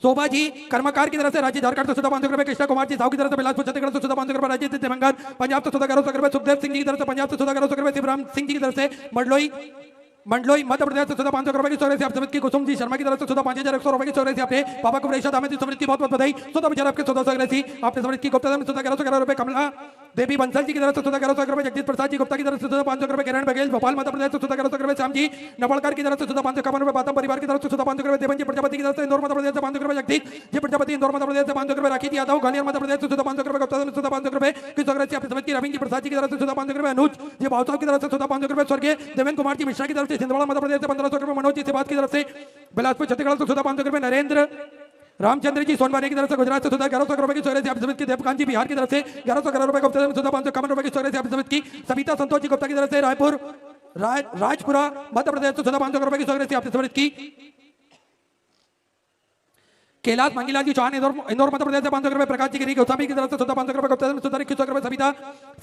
शोभा जी कर्मकार की तरफ से राज्य झारखंड से 500 रुपए, कृष्णा कुमार जी साहू की तरफ से बिलासपुर छत्तीसगढ़ से 500 रुपए, राज्य तेलंगाना पंजाब से 1100 रुपए, सुखदेव सिंह जी की तरफ से पंजाब से 1100 रुपए, शिवराम सिंह जी की तरफ से मंडलोई मध्य प्रदेश से 500 रुपए की राशि आप समर्पित की। कुसुम जी शर्मा की तरफ से 5,100 रुपए की राशि आपने बाबा को दामद समर्पित की, बहुत बहुत बधाई। 14 आपके 1400 राशि आपने समर्पित की। गुप्ता 1111 रुपए, कमला देवी बंसल जी की तरफ से 1100 रुपए, जगदीश प्रसाद जी गुप्ता की तरफ से 500 रुपए, किरण बघेल भोपाल मध्य प्रदेश से 1100 रुपए, श्याम जी नवलकर की तरफ से 551 रुपए, बातम परिवार की तरफ से 500 रुपए, देवन जी प्रजापति की तरफ से इंदौर मध्य प्रदेश से 500 रुपए, जगदीश जी प्रजापति इंदौर मध्य प्रदेश से 500 रुपए, राखी जी यादव ग्वालियर मध्य प्रदेश से 500 रुपए, गुप्ता 500 रुपए की राशि आपने समर्पित की। रविंद्र जी प्रसाद जी की तरफ से 500 रुपए, अनुज जी भावसाव की तरफ से 500 रुपए, स्वर्गीय देवेंद्र कुमार जी मिश्रा की तरफ से छिंदवाड़ा मध्य प्रदेश से 1500 रुपए, मनोज जी सिबात की तरफ से बिलासपुर छत्तीसगढ़ से 500 रुपए, नरेंद्र रामचंद्र जी सोनवानी की तरफ से गुजरात से 1100 रुपए की राशि आप समर्पित की। देवकांत जी बिहार की तरफ से 1100 रुपए, गुप्ता 551 रुपए की राशि आप समर्पित की। सविता संतोष जी गुप्ता की तरफ से रायपुर राजपुरा मध्य प्रदेश से 500 रुपए की राशि आपने समर्पित की। कैलाश मंगीलाल जी चौहान इंदौर मध्य प्रदेश से 500 रुपए, प्रकाश जी गिरी गोस्वामी की तरफ से 500 रुपए, गुप्ता 21 रुपए,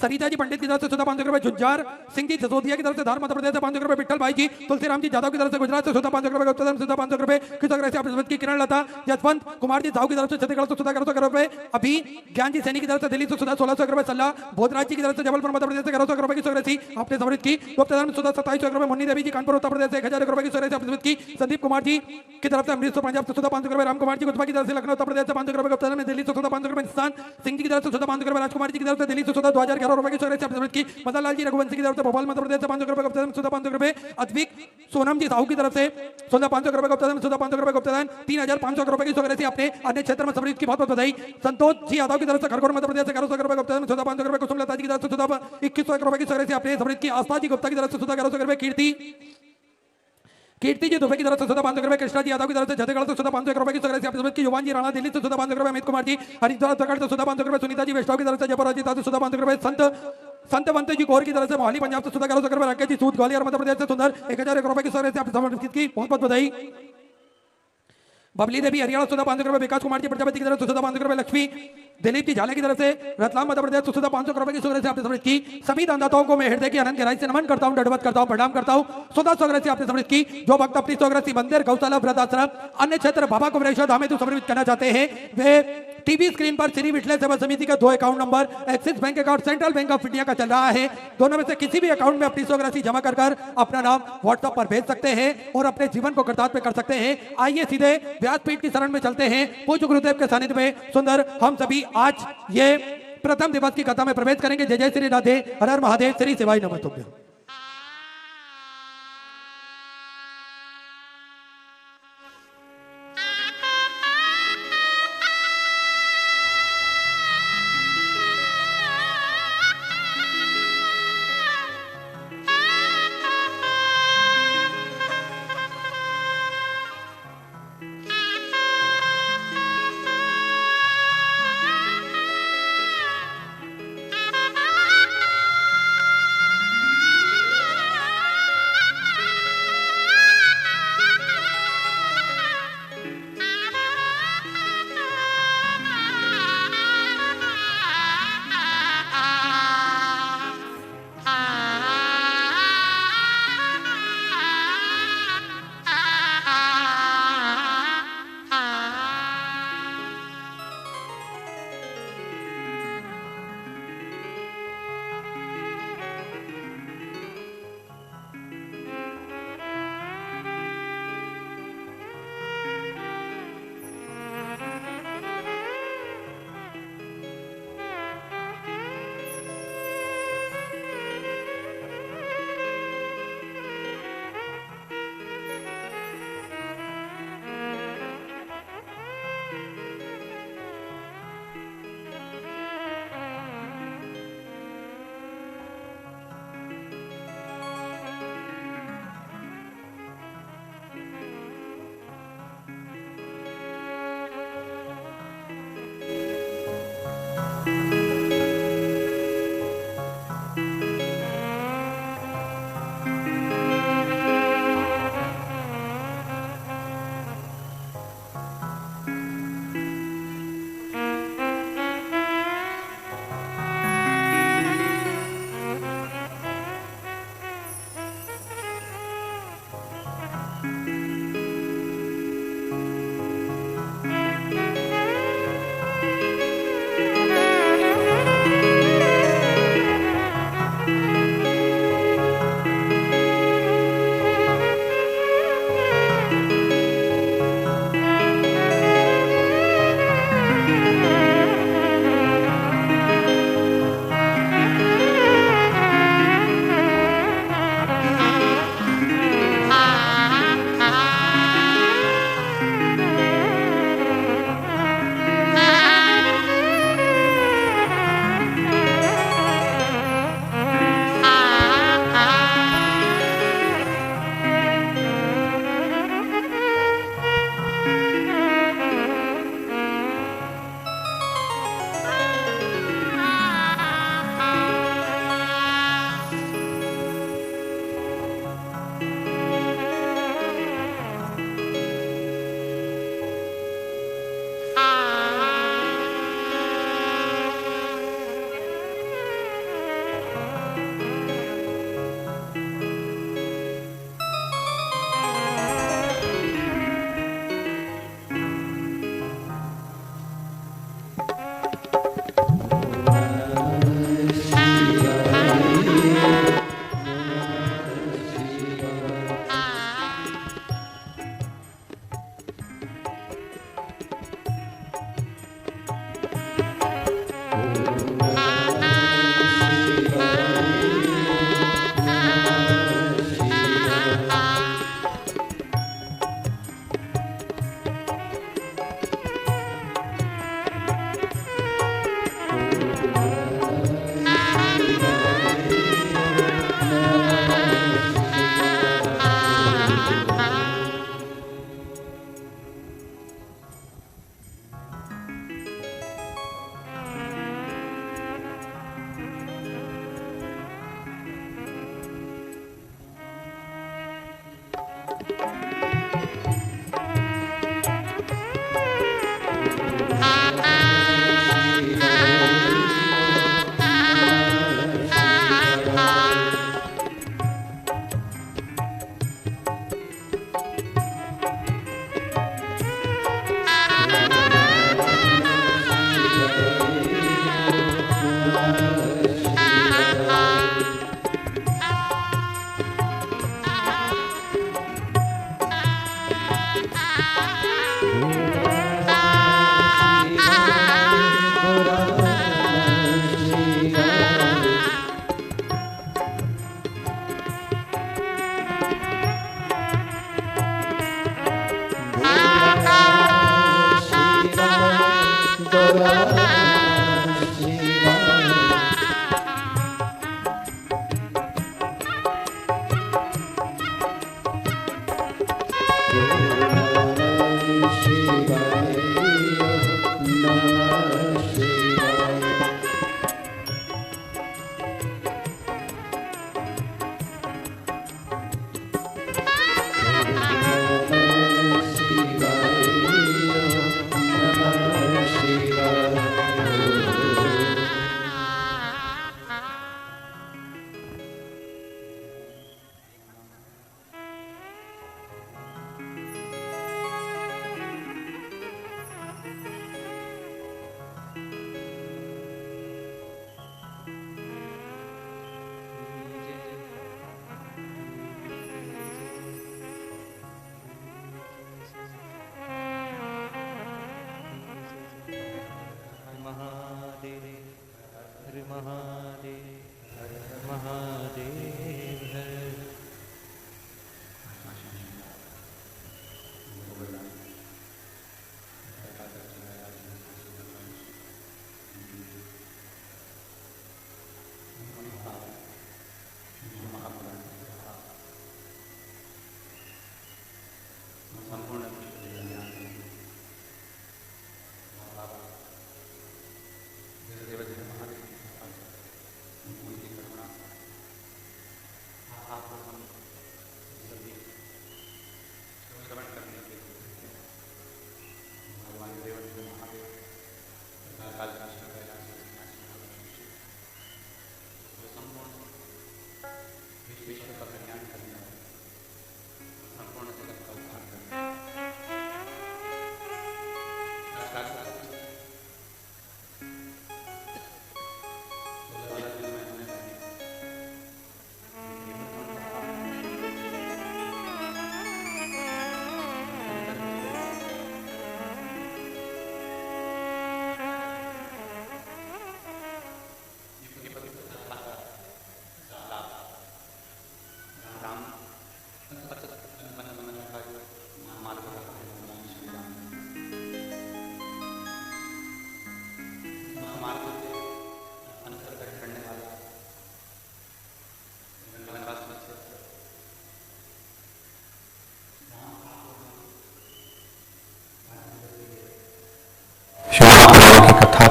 सरिता जी पंडित की तरफ से 500 रुपए, झुंझार सिंह जी जसोदिया की तरफ से धार मध्य प्रदेश से 500 रुपए, विठल भाई जी तुलसीराम जी जादव की तरफ से गुजरात से 500 रुपए, गुप्ता 500 रुपए की राशि आपने समर्पित की। किरण लता जसवंत कुमार जी साहू की तरफ से छत्तीसगढ़ से 1100 रुपए, अभी ज्ञान जी सैनी की तरफ से दिल्ली से 1600 रुपए, सलाह भोजराज जी की तरफ से जबलपुर मध्य प्रदेश से 1100 रुपए की राशि आपने समर्पित की। गुप्ता 2700 रुपए, मुन्नी देवी जी कानपुर उत्तर प्रदेश से 1000 रुपए की राशि आपने समर्पित की। संदीप कुमार जी की तरफ से अमृतसर पंजाब से 500 रुपए, राम कुमार जी गुजरात की तरफ से लखनऊ उत्तर प्रदेश से 500 रुपए, गुप्ता में दिल्ली से 500 रुपए, इंसान सिंह जी की तरफ से 500 रुपए, राजकुमार जी की तरफ से दिल्ली से 2011 रुपए की राशि आपने समर्पित की। मदन लाल जी रघुवंशी की तरफ से भोपाल मध्य प्रदेश से 500 रुपए, गुप्ता में 500 रुपए, अद्विक सोनम जी साहू की तरफ से 500 रुपए, गुप्ता में 500 रुपए, गुप्ता 3,500 रुपए की राशि आपने अन्य क्षेत्र में समर्पित की, बहुत बहुत बधाई। संतोष जी यादव की तरफ से खरगोन मध्य प्रदेश से 1100 रुपए, गुप्ता में 500 रुपए, कुसुम लता जी की तरफ से 2100 रुपए की राशि आपने समर्पित की। आस्था जी गुप्ता की तरफ से 1100 रुपए, कीर्ति जी दुबई की तरफ से 500 रुपए, कृष्णा जी यादव की तरफ से छत्तीसगढ़ से 500 रुपए की राशि आपने समर्पित की। युवान जी राणा दिल्ली से 500 रुपए, अमित कुमार जी हरिद्वार उत्तराखंड से 500 रुपए, सुनीता जी वैष्णव की तरफ से जयपुर राजस्थान से 500 रुपए, संतवंत जी गौर की तरफ से मोहाली पंजाब से 1100 रुपए, राकेश जी सूद ग्वालियर मध्य प्रदेश से सुंदर 1001 रुपए की राशि आपने समर्पित की, बहुत बहुत बधाई। बबली देवी हरियाणा 500 रुपए, विकास कुमार जी प्रजापति की तरफ से 500 रुपए, लक्ष्मी दिलीप जी झाले की तरफ से रतलाम मध्य प्रदेश से 500 रुपए की राशि आपने समर्पित की। सभी दानदाताओं को मैं हृदय की अनंत गहराई से नमन करता हूं, दंडवत करता हूं, प्रणाम करता हूं। 1400 राशि आपने समर्पित की। जो भक्त अपनी राशि मंदिर गौशाला वृद्ध आश्रम अन्य क्षेत्र बाबा को धाम हेतु समर्पित करना चाहते हैं वे टीवी स्क्रीन पर श्री विठल सेवा समिति का 2 account number axis bank account central bank of India का चल रहा है, दोनों में से किसी भी अकाउंट में अपनी राशि जमा कर अपना नाम व्हाट्सएप पर भेज सकते हैं और अपने जीवन को कृतार्थ कर सकते हैं। आइए सीधे व्यासपीठ की शरण में चलते हैं। पूज्य गुरुदेव के सानिध्य में सुंदर हम सभी आज ये प्रथम दिवस की कथा में प्रवेश करेंगे। जय जय श्री राधे, हर हर महादेव, श्री शिवाय नमः तुभ्यं।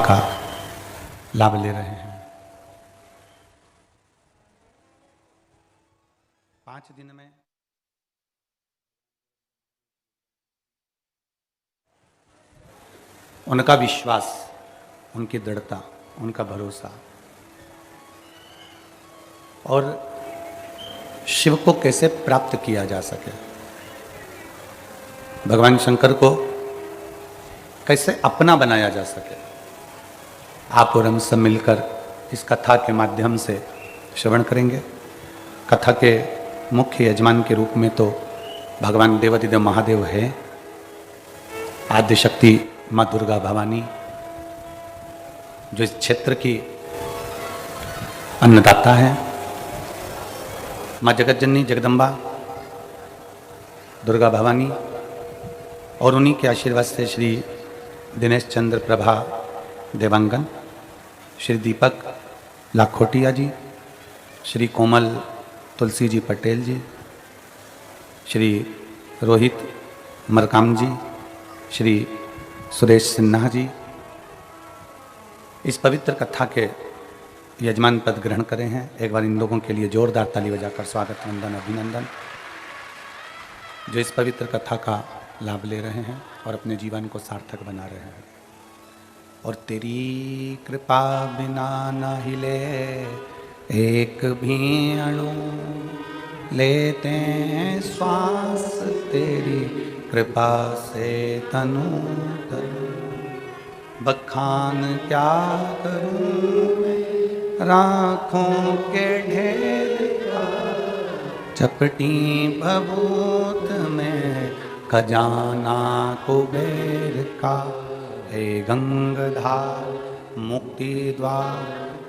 का लाभ ले रहे हैं। 5 दिन में उनका विश्वास, उनकी दृढ़ता, उनका भरोसा और शिव को कैसे प्राप्त किया जा सके, भगवान शंकर को कैसे अपना बनाया जा सके, आप और हम सब मिलकर इस कथा के माध्यम से श्रवण करेंगे। कथा के मुख्य यजमान के रूप में तो भगवान देवाधिदेव महादेव है, आद्यशक्ति माँ दुर्गा भवानी जो इस क्षेत्र की अन्नदाता है, माँ जगत जननी जगदम्बा दुर्गा भवानी, और उन्हीं के आशीर्वाद से श्री दिनेश चंद्र प्रभा देवांगन, श्री दीपक लाखोटिया जी, श्री कोमल तुलसी जी पटेल जी, श्री रोहित मरकाम जी, श्री सुरेश सिन्हा जी इस पवित्र कथा के यजमान पद ग्रहण करे हैं। एक बार इन लोगों के लिए जोरदार ताली बजाकर स्वागत, वंदन, अभिनंदन, जो इस पवित्र कथा का लाभ ले रहे हैं और अपने जीवन को सार्थक बना रहे हैं। और तेरी कृपा बिना न हिले एक भी अणु, लेते हैं श्वास तेरी कृपा से तनु तनु, बखान क्या करूं मैं राखों के ढेर का, चपटी भभूत में खजाना कुबेर का, हे गंगाधार मुक्ति द्वार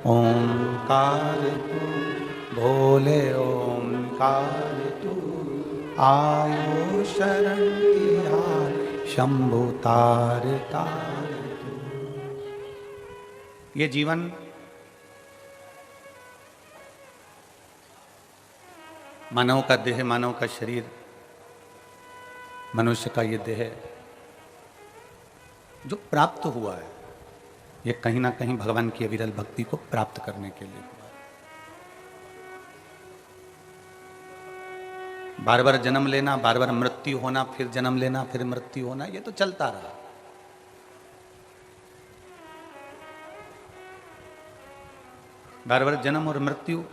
ओंकार तू, भोले ओंकार तू, आयो शरण तिहार शंभु तार तार तू। ये जीवन मानव का देह, मानव का शरीर, मनुष्य का ये देह जो प्राप्त हुआ है, ये कहीं ना कहीं भगवान की अविरल भक्ति को प्राप्त करने के लिए हुआ है। बार बार जन्म लेना, बार बार मृत्यु होना, फिर जन्म लेना, फिर मृत्यु होना, ये तो चलता रहा। बार बार जन्म और मृत्यु